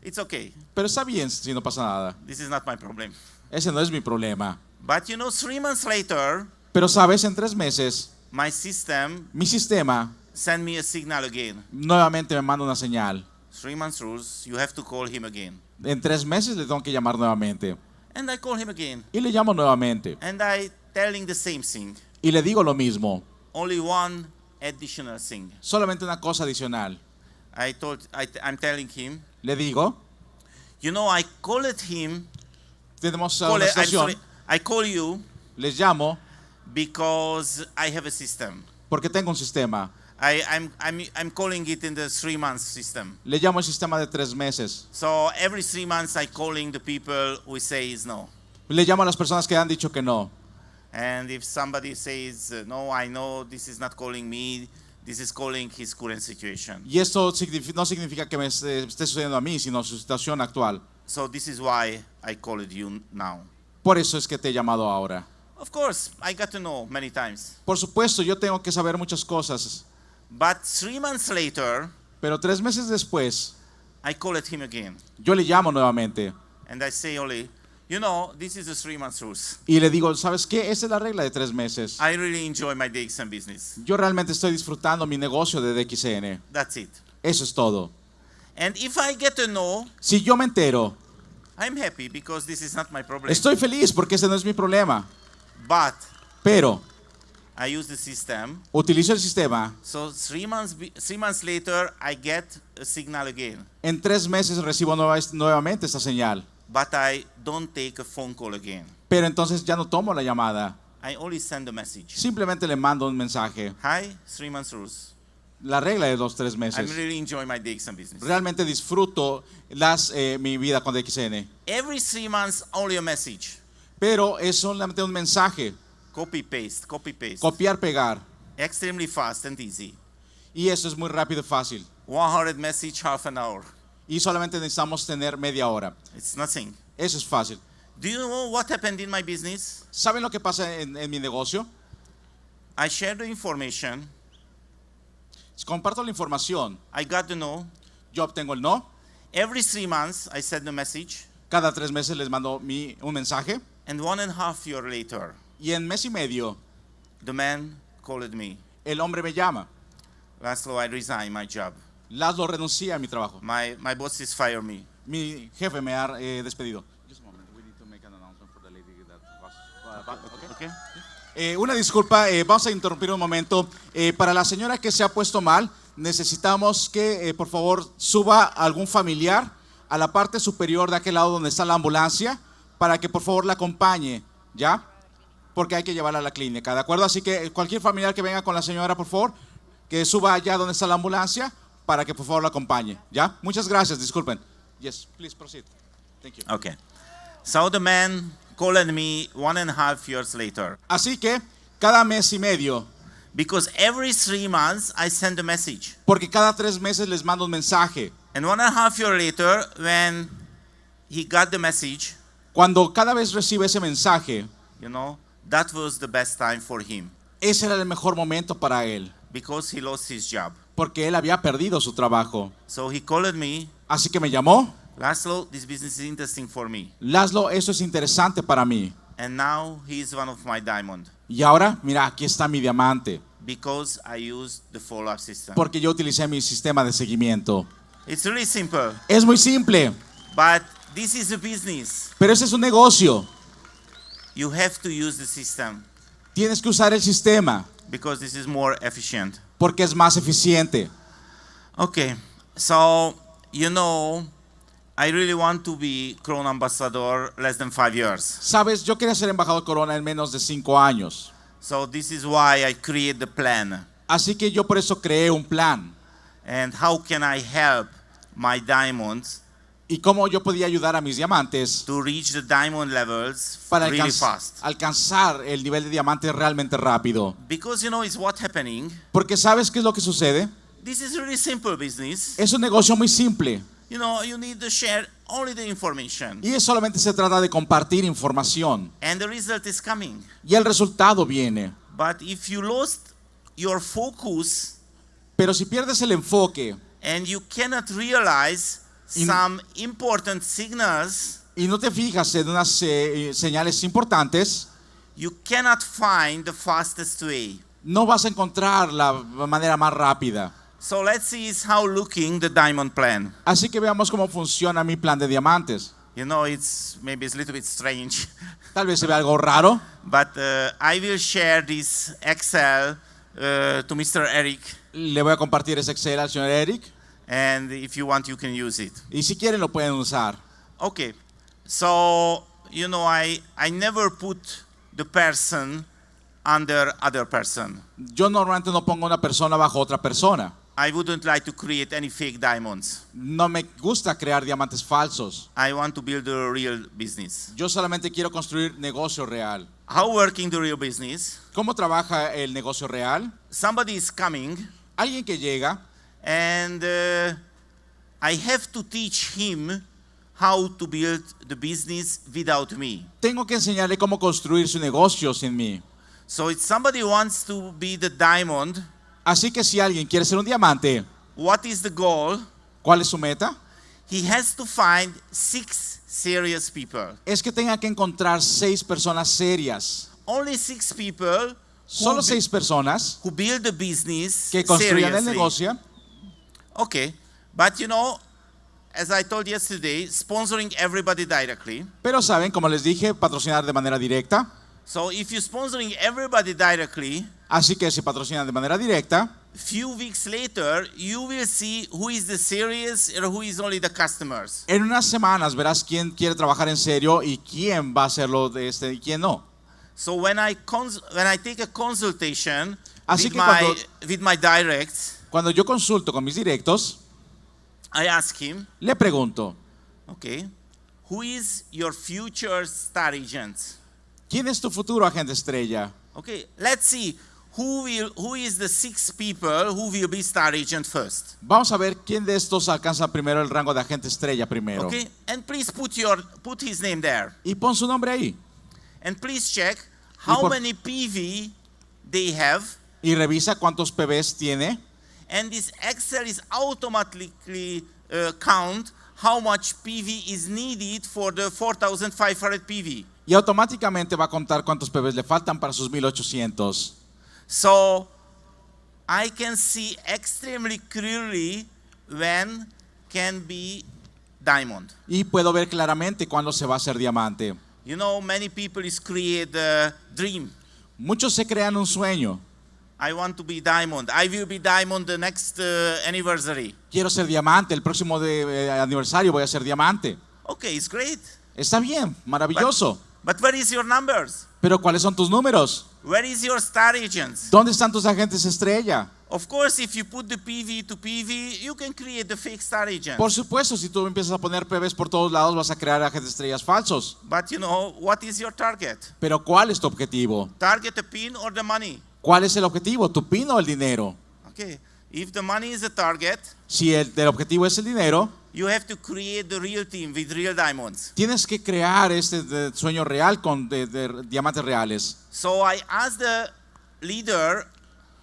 It's okay. pero está bien si no pasa nada. This is not my problem. Ese no es mi problema. But you know, 3 months later, Pero sabes, en 3 meses, my system mi sistema sent me a signal again. nuevamente me manda una señal. 3 months rules, you have to call him again. En 3 meses le tengo que llamar nuevamente. And I call him again. Y le llamo nuevamente. And I telling the same thing. Y le digo lo mismo. Only one additional thing. Solamente una cosa adicional. I'm telling him, Le digo, you know, I called him, tenemos call una it- I'm situación, sorry, I call you les llamo because I have a system. porque tengo un sistema. I'm calling it in the 3 months system. Le llamo el sistema de 3 meses. So every 3 months I calling the people who say is no. Le llamo a las personas que han dicho que no. And if somebody says, no, I know this is not calling me, this is calling his current situation. Y esto no significa que me esté sucediendo a mí, sino su situación actual. So this is why I called you now. Por eso es que te he llamado ahora. Of course, I got to know many times. Por supuesto, yo tengo que saber muchas cosas. But 3 months later, Pero 3 meses después, I called him again. yo le llamo nuevamente. And I say only, you know, this is the 3 months rules. Y le digo, ¿sabes qué? Esa es la regla de 3 meses. I really enjoy my DXN business. Yo realmente estoy disfrutando mi negocio de DXN. That's it. Eso es todo. And if I get a no, Si yo me entero, I'm happy because this is not my problem. estoy feliz porque ese no es mi problema. But Pero I use the system. utilizo el sistema. So 3 months later, I get a signal again. En 3 meses recibo nuevamente esta señal. But I don't take a phone call again. Pero entonces ya no tomo la llamada. I only send a message. Simplemente le mando un mensaje. Hi, 3 months rules. La regla de 2-3 I'm meses. really enjoying my DXN business. Realmente disfruto mi vida con DXN. Every 3 months, only a message. Pero es solamente un mensaje. Copy, paste, copy, paste. Copiar, pegar. Extremely fast and easy. Y eso es muy rápido y fácil. 100 message, half an hour. Y solamente necesitamos tener media hora. It's nothing. Eso es fácil. Do you know what happened in my business? ¿Saben lo que pasa en mi negocio? I shared the information. Comparto la información. I got the no. Yo obtengo el no. Every 3 months, I send a message. Cada 3 meses les mando un mensaje. And 1.5 years later, Y en mes y medio, the man called me. el hombre me llama. Laszlo, I resign my job. Laszlo, renuncia a mi trabajo. My bosses fire me. Mi jefe me ha despedido. Just a moment, we need to make an announcement for the lady that was, Okay? Una disculpa, vamos a interrumpir un momento. Para la señora que se ha puesto mal, necesitamos que por favor suba algún familiar a la parte superior de aquel lado donde está la ambulancia para que por favor la acompañe, ¿ya? Porque hay que llevarla a la clínica, ¿de acuerdo? Así que cualquier familiar que venga con la señora, por favor, que suba allá donde está la ambulancia para que por favor la acompañe, ¿ya? Muchas gracias, disculpen. Yes, please proceed. Thank you. Okay. So the man called me 1.5 years later. Así que cada mes y medio, Because every 3 months, I send a message. porque cada 3 meses les mando un mensaje. And 1.5 years later, when he got the message, Cuando cada vez recibe ese mensaje, you know, that was the best time for him. ese era el mejor momento para él, Because he lost his job. porque él había perdido su trabajo. So he called me, Así que me llamó. Laszlo, this business is interesting for me. Laszlo, eso es interesante para mí. And now he is one of my diamond. Y ahora, mira, aquí está mi diamante, Because I use the follow-up system. porque yo utilicé mi sistema de seguimiento. It's really simple. Es muy simple, But this is a business. pero ese es un negocio. You have to use the system. Tienes que usar el sistema, Because this is more efficient. porque es más eficiente. Okay. So, you know, I really want to be Crown Ambassador less than 5 years. Sabes, yo quería ser embajador Corona en menos de 5 años. So this is why I create the plan. Así que yo por eso creé un plan. And how can I help my diamonds Y cómo yo podía ayudar a mis diamantes to reach the diamond levels para really fast? alcanzar el nivel de diamante realmente rápido. Because you know it's what's happening. Porque ¿sabes qué es lo que sucede? This is really simple business. Es un negocio muy simple. You know, you need to share only the information. Y solamente se trata de compartir información. And the result is coming. Y el resultado viene. But if you lost your focus Pero si pierdes el enfoque and you cannot realize some important signals, y no te fijas en unas señales importantes, you cannot find the fastest way. no vas a encontrar la manera más rápida. So let's see how looking the diamond plan. Así que veamos cómo funciona mi plan de diamantes. You know, maybe it's a little bit strange, Tal vez se vea algo raro, but I will share this Excel to Mr. Eric, le voy a compartir ese Excel al señor Eric. and if you want, you can use it. Y si quieren lo pueden usar. Okay, so you know, I never put the person under other person. Yo normalmente no pongo una persona bajo otra persona. I wouldn't like to create any fake diamonds. No me gusta crear diamantes falsos. I want to build a real business. Yo solamente quiero construir negocio real. How working the real business? ¿Cómo trabaja el negocio real? Somebody is coming, Alguien que llega and I have to teach him how to build the business without me. tengo que enseñarle cómo construir su negocio sin mí. So if somebody wants to be the diamond, Así que si alguien quiere ser un diamante, what is the goal? ¿cuál es su meta? He has to find 6 serious people. Es que tenga que encontrar 6 personas serias. Only 6 people Solo 6 personas who build the business que construyan el seriously. negocio. Okay, but you know, as I told yesterday, sponsoring everybody directly. Pero saben, como les dije, patrocinar de manera directa. So if you're sponsoring everybody directly, Así que si patrocinan de manera directa, few weeks later, you will see who is the serious or who is only the customers. en unas semanas verás quién quiere trabajar en serio y quién va a hacerlo de y quién no. So when I take a consultation Así with que with my directs, cuando yo consulto con mis directos, I ask him, le pregunto, okay, who is your future star agent? ¿quién es tu futuro agente estrella? Okay, let's see who is the 6 people who will be star agent first. Vamos a ver quién de estos alcanza primero el rango de agente estrella primero. Okay, and please put his name there. Y pon su nombre ahí. And please check how por- many PV they have. Y revisa cuántos PVs tiene. And this Excel is automatically count how much PV is needed for the 4,500 PV. Y automáticamente va a contar cuántos PVs le faltan para sus 1800. So I can see extremely clearly when can be diamond. Y puedo ver claramente cuándo se va a hacer diamante. You know, many people is create a dream. Muchos se crean un sueño. I want to be diamond. I will be diamond the next anniversary. Quiero ser diamante, el próximo aniversario voy a ser diamante. Okay, it's great. Está bien, maravilloso. But where is your numbers? Pero ¿cuáles son tus números? Where is your star agents? ¿Dónde están tus agentes estrella? Of course, if you put the PV to PV, you can create the fake star agent. Por supuesto, si tú empiezas a poner PVs por todos lados, vas a crear agentes estrellas falsos. But you know, what is your target? Pero ¿cuál es tu objetivo? Target the pin or the money? ¿Cuál es el objetivo? ¿Tu pin o el dinero? Okay, if the money is the target, Si el objetivo es el dinero, you have to create the real team with real diamonds. tienes que crear este sueño real con de diamantes reales. So I asked the leader,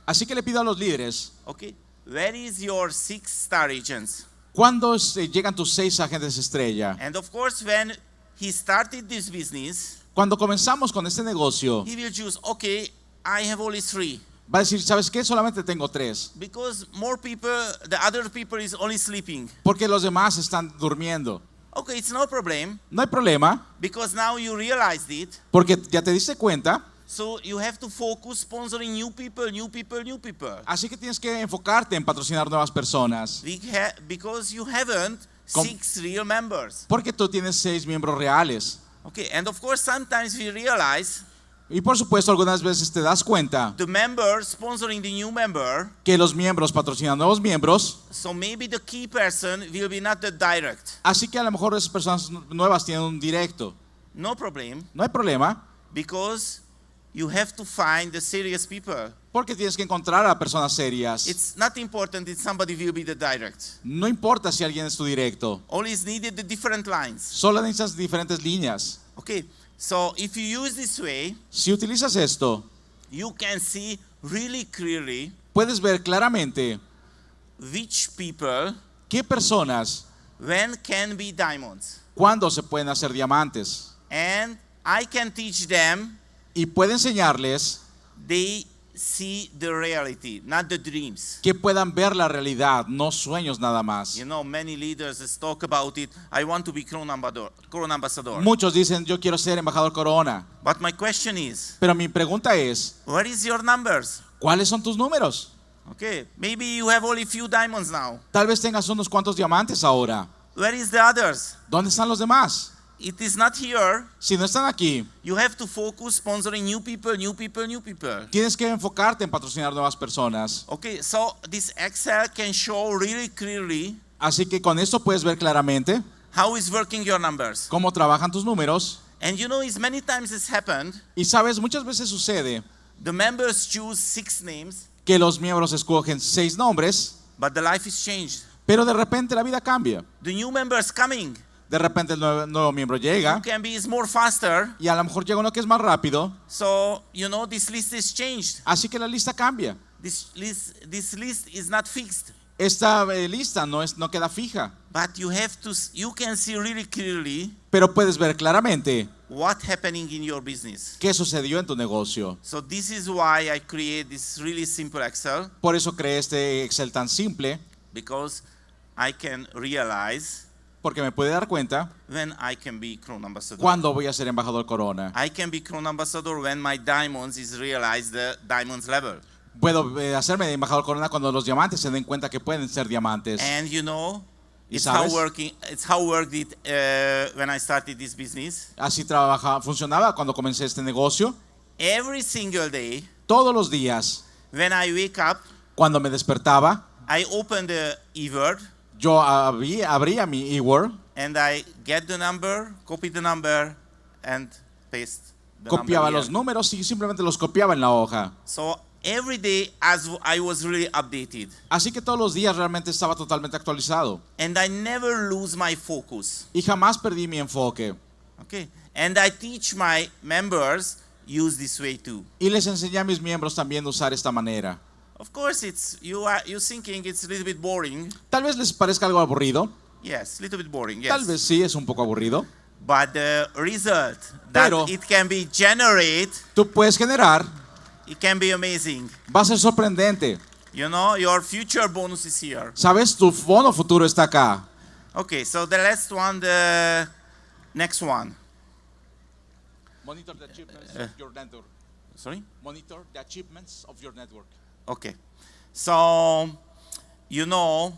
Así que le pido a los líderes, okay, where is your 6 star agents? ¿cuándo llegan tus 6 agentes estrella? And of course, when he started this business, Cuando comenzamos con este negocio, he will choose, okay, I have only 3. va a decir, ¿sabes qué? Solamente tengo 3. Because more people, the other people is only sleeping. Porque los demás están durmiendo. Okay, it's no problem, No hay problema, because now you realized it. porque ya te diste cuenta. So you have to focus sponsoring new people, new people, new people. Así que tienes que enfocarte en patrocinar nuevas personas. Because you haven't 6 real members. Porque tú tienes 6 miembros reales. Okay, and of course sometimes we realize Y por supuesto, algunas veces te das cuenta the member sponsoring the new member. que los miembros patrocinan nuevos miembros. So maybe the key person will be not the direct. Así que a lo mejor esas personas nuevas tienen un directo. No problem, No hay problema, because you have to find the serious people. porque tienes que encontrar a personas serias. It's not important if somebody will be the direct. No importa si alguien es tu directo. All is needed the different lines. Solo necesitas diferentes líneas. Okay, so if you use this way, Si utilizas esto, you can see really clearly puedes ver claramente which people qué personas, when can be diamonds. cuándo se pueden hacer diamantes. And I can teach them, Y puede enseñarles they see the reality, not the dreams. que puedan ver la realidad, no sueños nada más. You know, many leaders talk about it. I want to be Crown Ambassador. Muchos dicen, yo quiero ser embajador Corona. But my question is, Pero mi pregunta es, where is your numbers? ¿cuáles son tus números? Okay, maybe you have only few diamonds now. Tal vez tengas unos cuantos diamantes ahora. Where is the others? ¿Dónde están los demás? It is not here. Si no están aquí, You have to focus sponsoring new people, new people, new people. tienes que enfocarte en patrocinar nuevas personas. Okay, so this Excel can show really clearly Así que con esto puedes ver claramente how is working your numbers. cómo trabajan tus números. And you know, it's many times it's happened. Y sabes, muchas veces sucede The members choose 6 names, que los miembros escogen 6 nombres, but the life is changed. pero de repente la vida cambia. The new members coming. De repente el nuevo miembro llega Can be is more faster. y a lo mejor llega uno que es más rápido. So, you know, this list is changed. Así que la lista cambia. This list is not fixed. Esta lista no queda fija, But you can see really clearly pero puedes ver claramente what happening in your business. qué sucedió en tu negocio. So this is why I create this really simple Excel, Por eso creé este Excel tan simple, because I can realize porque me puede dar cuenta when I can be Crown Ambassador. cuándo voy a ser embajador Corona. I can be Crown Ambassador when my diamonds is realized the diamonds level. Puedo hacerme embajador Corona cuando los diamantes se den cuenta que pueden ser diamantes. And you know, ¿Y it's how sabes? worked it when I started this business. Así funcionaba cuando comencé este negocio. Every single day, Todos los días, when I wake up, cuando me despertaba, I open the eWord yo abría mi eWord, and I get the number, copy the number, and paste the copiaba number los here. números y simplemente los copiaba en la hoja. So every day as I was really updated. Así que todos los días realmente estaba totalmente actualizado. And I never lose my focus. Y jamás perdí mi enfoque. Okay. And I teach my members use this way too. Y les enseñé a mis miembros también a usar esta manera. Of course, you're thinking it's a little bit boring. Tal vez les parezca algo aburrido. Yes, a little bit boring. Yes. Tal vez sí, es un poco aburrido. But the result that Pero it can be generate, tú puedes generar, it can be amazing. va a ser sorprendente. You know, your future bonus is here. Sabes, tu bono futuro está acá. Okay, so the last one, the next one. Monitor the achievements of your network. Sorry? Monitor the achievements of your network. Okay. So, you know,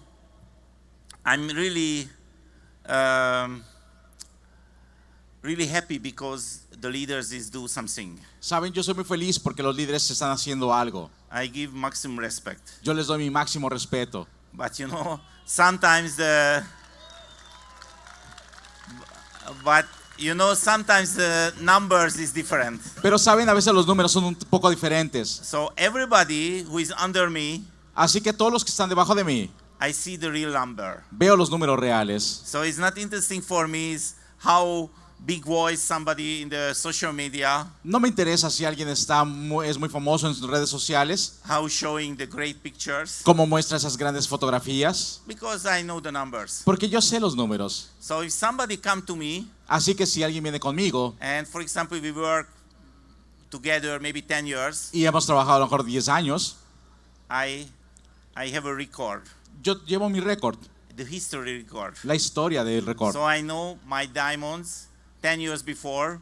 I'm really, really happy because the leaders do something. Saben, yo soy muy feliz porque los líderes están haciendo algo. I give maximum respect. Yo les doy mi máximo respeto. But you know, sometimes the numbers is different. Pero saben, a veces los números son un poco diferentes. So everybody who is under me, Así que todos los que están debajo de mí, I see the real number. veo los números reales. So it's not interesting for me is how big voice somebody in the social media, No me interesa si alguien es muy famoso en sus redes sociales, how showing the great pictures, cómo muestra esas grandes fotografías, because I know the numbers. porque yo sé los números. So if somebody come to me, Así que si alguien viene conmigo and for example we work together maybe 10 years, y hemos trabajado a lo mejor 10 años, I have a record, yo llevo mi récord, the history record. la historia del récord. So I know my diamonds 10 years before,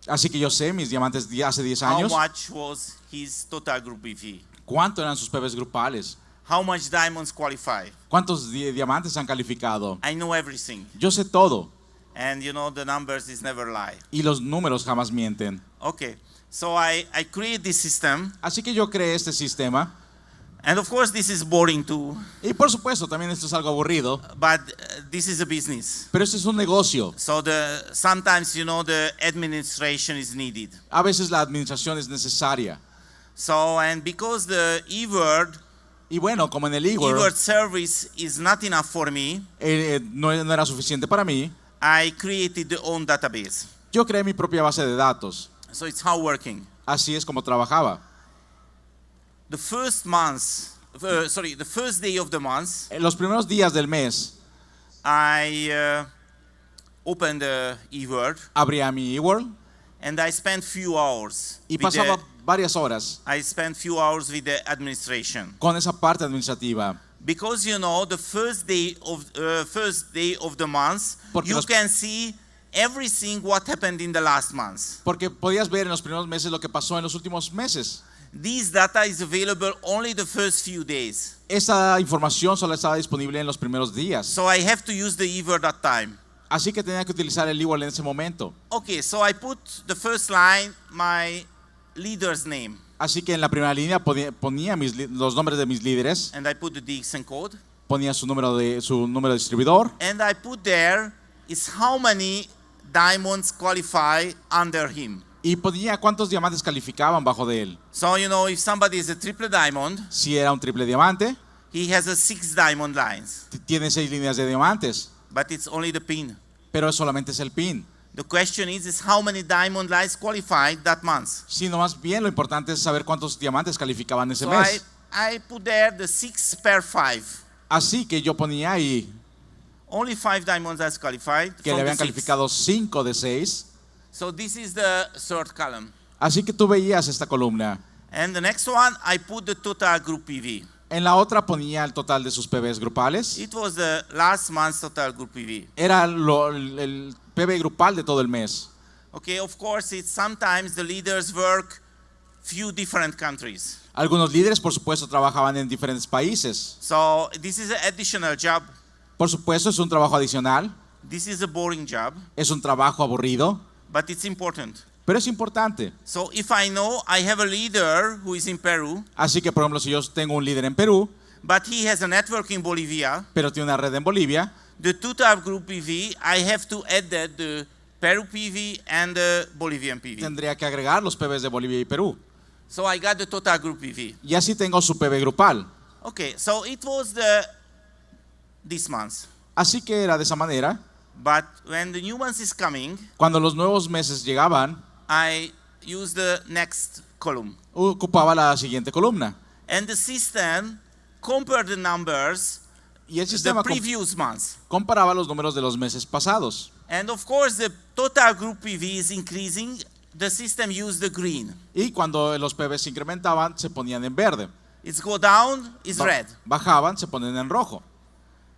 Así que yo sé mis diamantes de hace 10 how años, much was his total group BV, cuánto eran sus PBs grupales, how much diamonds qualify. cuántos diamantes han calificado. I know everything. Yo sé todo And you know the numbers is never lie. y los números jamás mienten. Okay, so I create this system, Así que yo creé este sistema and of course this is boring too, y por supuesto también esto es algo aburrido, but this is a business. pero esto es un negocio. So sometimes you know the administration is needed. A veces la administración es necesaria. So and because the eWord Y bueno, como en el eWord eWord service is not enough for me, no era suficiente para mí, I created the own database. yo creé mi propia base de datos. So it's how working. Así es como trabajaba. The first day of the month, En los primeros días del mes, I opened the eWord abría mi eWord and I spent few hours. y with pasaba varias horas I spent few hours with the administration con esa parte administrativa. because you know the first day of the month Porque you los- can see everything what happened in the last month. Porque podías ver en los primeros meses lo que pasó en los últimos meses. This data is available only the first few days. Esa información solo estaba disponible en los primeros días. So I have to use the eWord that time. Así que tenía que utilizar el eWord en ese momento. Okay, so I put the first line my leader's name Así que en la primera línea ponía los nombres de mis líderes, and I put the DXN code ponía su número de distribuidor and I put there is how many diamonds qualify under him. y ponía cuántos diamantes calificaban bajo de él. So you know if somebody is a triple diamond, Si era un triple diamante, he has a 6 diamond lines, tiene 6 líneas de diamantes, but it's only the pin. pero solamente es el pin. The question is how many diamond lines qualified that month. Sino más bien lo importante es saber cuántos diamantes calificaban ese So mes. I put there the 6 per 5. Así que yo ponía ahí Only 5 diamonds as qualified que from le habían the 6. calificado 5 de 6. So this is the third column. Así que tú veías esta columna. And the next one, I put the total group PV. En la otra ponía el total de sus PBs grupales. It was the last month's total group PV. Era el PB grupal de todo el mes. Okay, of course, it's sometimes the leaders work few different countries. Algunos líderes, por supuesto, trabajaban en diferentes países. So this is an additional job. Por supuesto, es un trabajo adicional. This is a boring job, Es un trabajo aburrido, but it's important. pero es importante. So if I know I have a leader who is in Peru, Así que, por ejemplo, si yo tengo un líder en Perú, but he has a network in Bolivia, pero tiene una red en Bolivia, the total group PV, I have to add that the Peru PV and the Bolivian PV. tendría que agregar los PBs de Bolivia y Perú. So I got the total group PV. Y así tengo su PB grupal. Okay, so it was this month. Así que era de esa manera. But when the new month is coming, Cuando los nuevos meses llegaban, I use the next column. ocupaba la siguiente columna. And the system compared the numbers Y el the sistema previous months. comparaba los números de los meses pasados. And of course, the total group PV is increasing. The system used the green. Y cuando los PBs se incrementaban, se ponían en verde. It's go down, it's red. Bajaban, se ponen en rojo.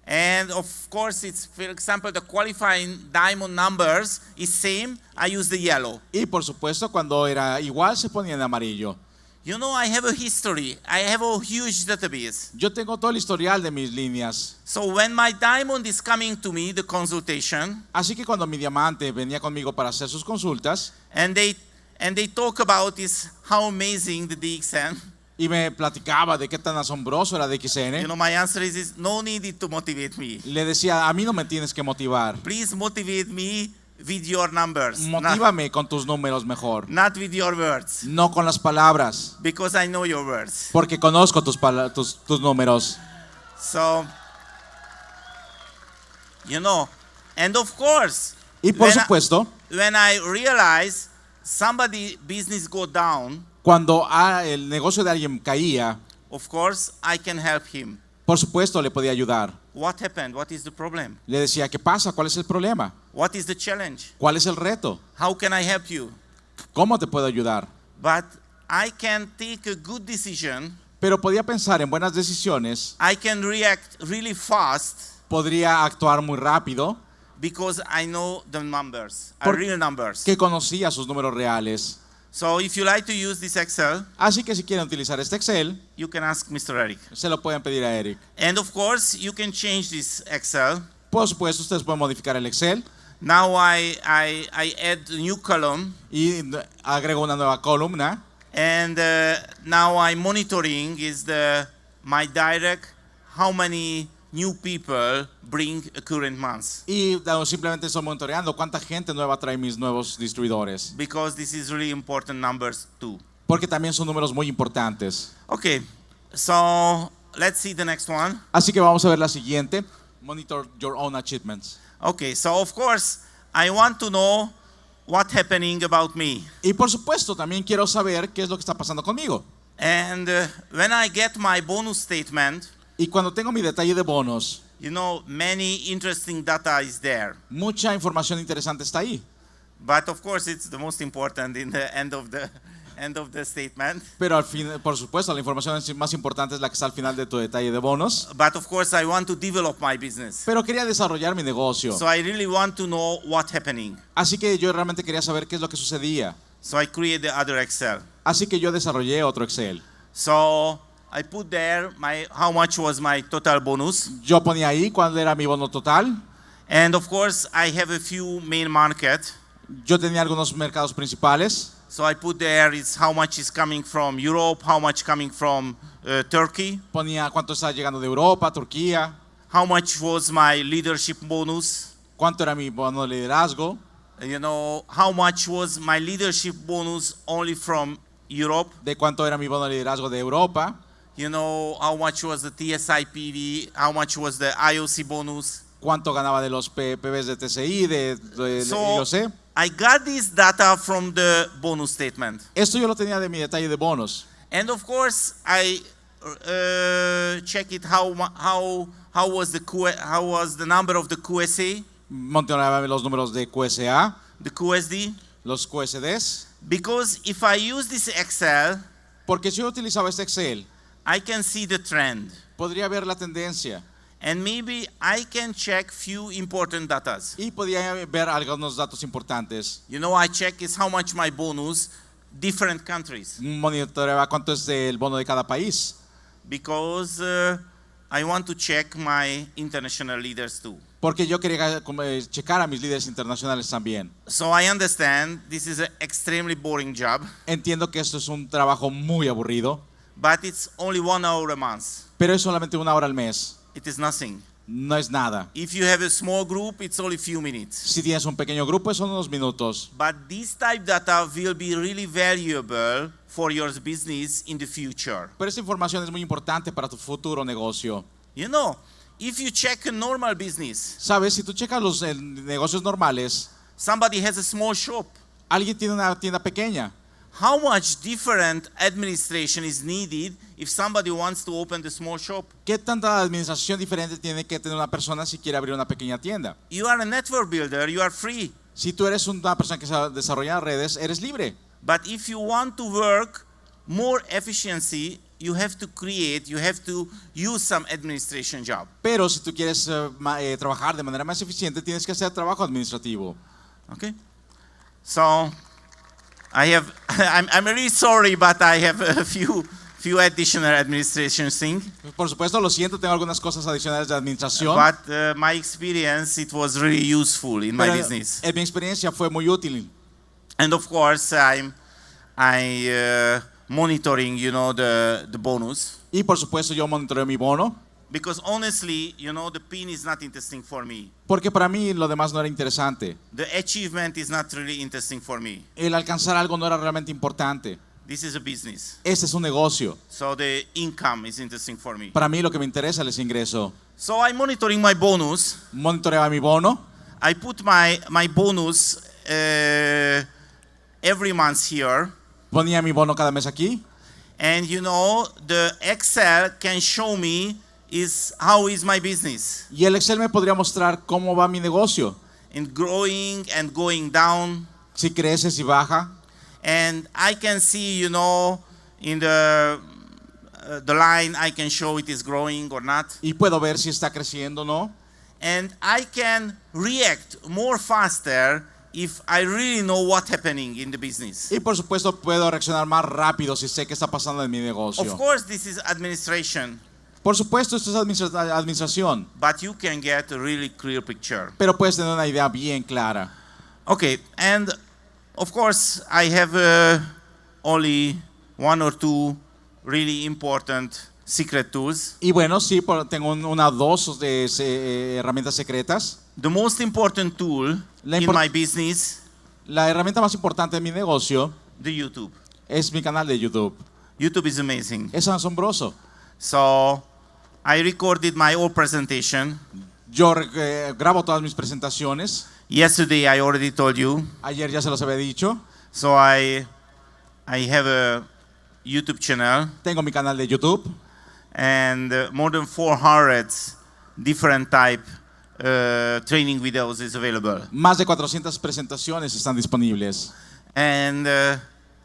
And of course, it's, for example, the qualifying diamond numbers is same. I use the yellow. Y por supuesto, cuando era igual, se ponían en amarillo. You know, I have a history. I have a huge database. Yo tengo todo el historial de mis líneas. So when my diamond is coming to me, the consultation, Así que cuando mi diamante venía conmigo para hacer sus consultas and they talk about is how amazing the DXN. y me platicaba de qué tan asombroso era DXN, You know, my answer is no need to motivate me. le decía, a mí no me tienes que motivar. Please motivate me with your numbers, Motívame con tus números mejor, not with your words, no con las palabras, because I know your words. porque conozco tus números. So, you know, and of course, Y por when supuesto, when I realize somebody business go down, cuando el negocio de alguien caía, of course, I can help him. por supuesto le podía ayudar. What happened? What is the problem? Le decía, ¿qué pasa? ¿Cuál es el problema? What is the challenge? ¿Cuál es el reto? How can I help you? ¿Cómo te puedo ayudar? But I can take a good decision. Pero podía pensar en buenas decisiones, I can react really fast podría actuar muy rápido, because I know the numbers, are real numbers. que conocía sus números reales. So if you like to use this Excel, Así que si quieren utilizar este Excel, you can ask Mr. Eric. se lo pueden pedir a Eric. And of course, you can change this Excel. Por supuesto, ustedes pueden modificar el Excel Now I add a new column, y agrego una nueva columna. and now I'm monitoring is my direct how many new people bring a current month, Y simplemente estoy monitoreando cuánta gente nueva trae mis nuevos distribuidores. because this is really important numbers too. Porque también son números muy importantes. Okay, so let's see the next one. Así que vamos a ver la siguiente. Monitor your own achievements. Okay, so of course I want to know what's happening about me. Y por supuesto, también quiero saber qué es lo que está pasando conmigo. And when I get my bonus statement, Y cuando tengo mi detalle de bonos, you know, many interesting data is there. mucha información interesante está ahí. But of course, it's the most important in the end of the statement. Pero al fin, por supuesto, la información más importante es la que está al final de tu detalle de bonos. But of course, I want to develop my business. Pero quería desarrollar mi negocio. So I really want to know what's happening. Así que yo realmente quería saber qué es lo que sucedía. So I create the other Excel. Así que yo desarrollé otro Excel. So I put there how much was my total bonus. Yo ponía ahí cuál era mi bono total. And of course, I have a few main markets. Yo tenía algunos mercados principales. So I put there is how much is coming from Europe, how much coming from Turkey, Ponía cuánto estaba llegando de Europa, Turquía, how much was my leadership bonus, cuánto era mi bono de liderazgo, you know, how much was my leadership bonus only from Europe, de cuánto era mi bono de liderazgo de Europa, you know, how much was the TSI PV, how much was the IOC bonus. cuánto ganaba de los PBs de TCI, de So IOC. I got this data from the bonus statement. Esto yo lo tenía de mi detalle de bonos. And of course, I check it how was the number of the QSA, Monitoreaba los números de QSA, the QSD. los QSDs. Because if I use this Excel, Porque si yo utilizaba este Excel, I can see the trend. Podría ver la tendencia And maybe I can check few important datas. y podría ver algunos datos importantes. You know, I check is how much my bonus, different countries. Monitoreaba cuánto es el bono de cada país, Because I want to check my international leaders too. porque yo quería checar a mis líderes internacionales también. So I understand this is an extremely boring job, Entiendo que esto es un trabajo muy aburrido, but it's only 1 hour a month. pero es solamente 1 hora al mes. It is nothing. No es nada. If you have a small group, it's only few minutes. Si tienes un pequeño grupo, son unos minutos. But this type data will be really valuable for your business in the future. Pero esta información es muy importante para tu futuro negocio. You know, if you check a normal business, Sabes, si tú checas los negocios normales, somebody has a small shop. alguien tiene una tienda pequeña. How much different administration is needed if somebody wants to open the small shop? ¿Qué tanta administración diferente tiene que tener una persona si quiere abrir una pequeña tienda? You are a network builder, you are free. Si tú eres una persona que sabe desarrollar redes, eres libre. But if you want to work more efficiency, you have to create, you have to use some administration job. Pero si tú quieres trabajar de manera más eficiente, tienes que hacer trabajo administrativo. Okay? So, I'm really sorry, but I have a few additional administration things. Por supuesto, lo siento, tengo algunas cosas adicionales de administración. But my experience, it was really useful in my Pero business. en mi experiencia fue muy útil. And of course, I'm monitoring, you know, the bonus. Y por supuesto, yo monitoreo mi bono. Because honestly, you know, the pin is not interesting for me. Porque para mí lo demás no era interesante. The achievement is not really interesting for me. El alcanzar algo no era realmente importante. This is a business. Este es un negocio. So the income is interesting for me. Para mí lo que me interesa es el ingreso. So I'm monitoring my bonus. Monitoreaba mi bono. I put my bonus every month here. Ponía mi bono cada mes aquí. And you know, the Excel can show me how is my business. Y el Excel me podría mostrar cómo va mi negocio. And growing and going down. Si crece, si baja. And I can see, you know, in the line, I can show it is growing or not. Y puedo ver si está creciendo o no. And I can react more faster if I really know what's happening in the business. Y por supuesto puedo reaccionar más rápido si sé qué está pasando en mi negocio. Of course, this is administration. Por supuesto, esto es administración. But you can get a really clear picture. Pero puedes tener una idea bien clara. Okay, and of course, I have only 1 or 2 really important secret tools. Y bueno, sí, tengo una o dos de herramientas secretas. The most important tool in my business, La herramienta más importante de mi negocio the YouTube. es mi canal de YouTube. YouTube is amazing. Es asombroso. So, I recorded my whole presentation. Yo grabo todas mis presentaciones. Yesterday, I already told you. Ayer ya se los había dicho. So, I have a YouTube channel. Tengo mi canal de YouTube. And more than 400 different type training videos is available. Más de 400 presentaciones están disponibles. And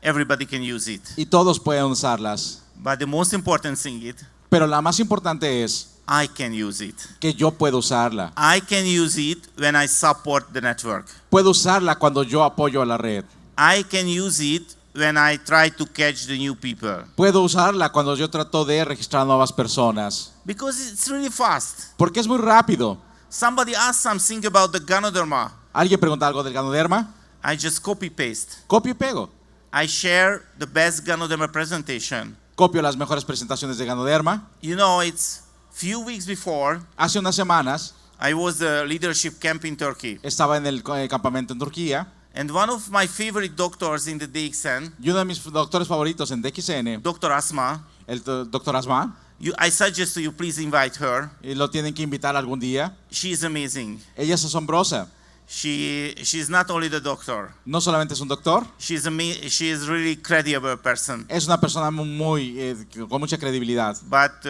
everybody can use it. Y todos pueden usarlas. But the most important thing is, Pero la más importante es I can use it. que yo puedo usarla. I can use it when I support the network. Puedo usarla cuando yo apoyo a la red. I can use it when I try to catch the new people. Puedo usarla cuando yo trato de registrar nuevas personas. Because it's really fast. Porque es muy rápido. Somebody asked something about the Ganoderma. ¿Alguien pregunta algo del ganoderma? I just copy paste. Copio y pego. I share the best Ganoderma presentation. Copio las mejores presentaciones de ganoderma. You know, it's few weeks before, Hace unas semanas I was the leadership camp in Turkey. estaba en el campamento en Turquía. And one of my favorite doctors in the DXN, Y uno de mis doctores favoritos en DXN, Dr. Asma, el doctor Asma, I suggest you please invite her. y lo tienen que invitar algún día. She is amazing. Ella es asombrosa. She's not only the doctor. No solamente es un doctor, She is really credible person. es una persona con mucha credibilidad. But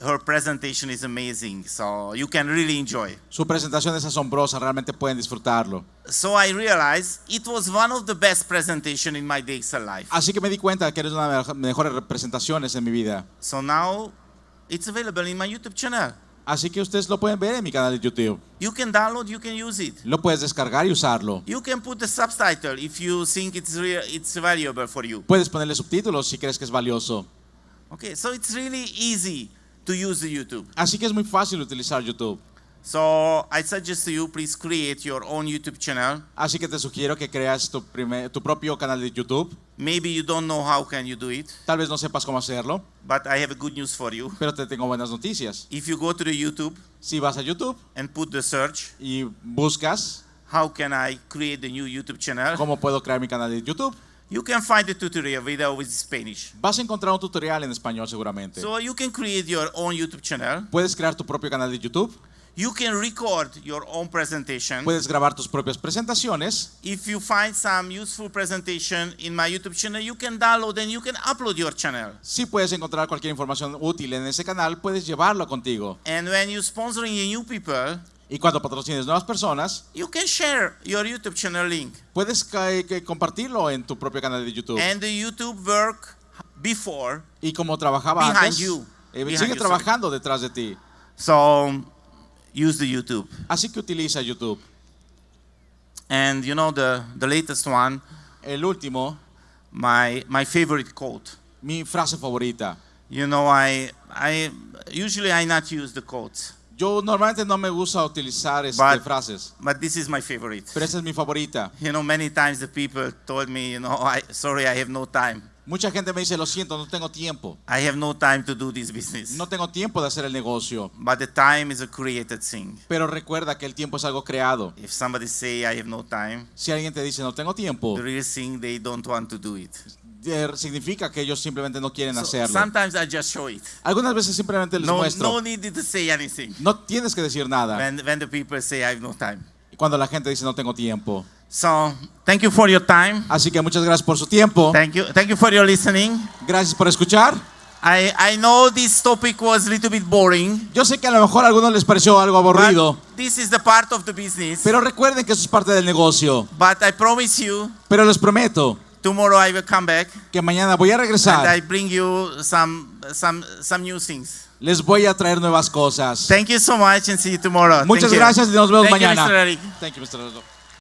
her presentation is amazing, so you can really enjoy. Su presentación es asombrosa, realmente pueden disfrutarlo. So I realized it was one of the best presentation in my DXN life. Así que me di cuenta que eres una de las mejores representaciones en mi vida. So now it's available in my YouTube channel. Así que ustedes lo pueden ver en mi canal de YouTube. You can download, you can use it. Lo puedes descargar y usarlo. You can put the subtitle if you think it's valuable for you. Puedes ponerle subtítulos si crees que es valioso. Okay, so it's really easy to use the YouTube. Así que es muy fácil utilizar YouTube. So I suggest to you, please create your own YouTube channel. Así que te sugiero que creas tu propio canal de YouTube. Maybe you don't know how can you do it, Tal vez no sepas cómo hacerlo, but I have a good news for you. pero te tengo buenas noticias. If you go to the YouTube Si vas a YouTube and put the search, y buscas how can I create the new YouTube channel? cómo puedo crear mi canal de YouTube, You can find the tutorial video with Spanish. vas a encontrar un tutorial en español seguramente. So you can create your own YouTube channel. Puedes crear tu propio canal de YouTube, You can record your own presentation. puedes grabar tus propias presentaciones. If you find some useful presentation in my YouTube channel, you can download and you can upload your channel. Si puedes encontrar cualquier información útil en ese canal, puedes llevarlo contigo. And when you're sponsoring new people, Y cuando patrocines nuevas personas, you can share your YouTube channel link. puedes compartirlo en tu propio canal de YouTube. And the YouTube work before. Y como trabajaba Behind antes, you. Behind sigue you, trabajando detrás de ti. So use the YouTube. Así que utiliza YouTube. And you know the latest one, El último, my favorite quote. mi frase favorita. You know, I usually I not use the quotes, Yo normalmente no me gusta utilizar frases, but this is my favorite. pero esa es mi favorita. You know, many times the people told me, you know, sorry, I have no time. Mucha gente me dice, lo siento, no tengo tiempo. I have no time to do this business. No tengo tiempo de hacer el negocio. But the time is a created thing. Pero recuerda que el tiempo es algo creado. If somebody say I have no time, Si alguien te dice, no tengo tiempo, the real thing they don't want to do it. significa que ellos simplemente no quieren So hacerlo. sometimes I just show it. Algunas veces simplemente les No muestro. need to say anything. No tienes que decir nada. When the people say I have no time. Cuando la gente dice, no tengo tiempo. So thank you for your time. Así que muchas gracias por su tiempo. Thank you for your listening. Gracias por escuchar. I know this topic was a little bit boring. Yo sé que a lo mejor a algunos les pareció algo aburrido, But this is the part of the business. pero recuerden que eso es parte del negocio. But I promise you, Pero les prometo tomorrow I will come back que mañana voy a and I regresar. bring you some new things. Les voy a traer nuevas cosas. Thank you so much and see you tomorrow. Muchas Thank you. gracias y nos vemos Thank you, mañana. Mr. Eric. Thank you, Mr. Laszlo.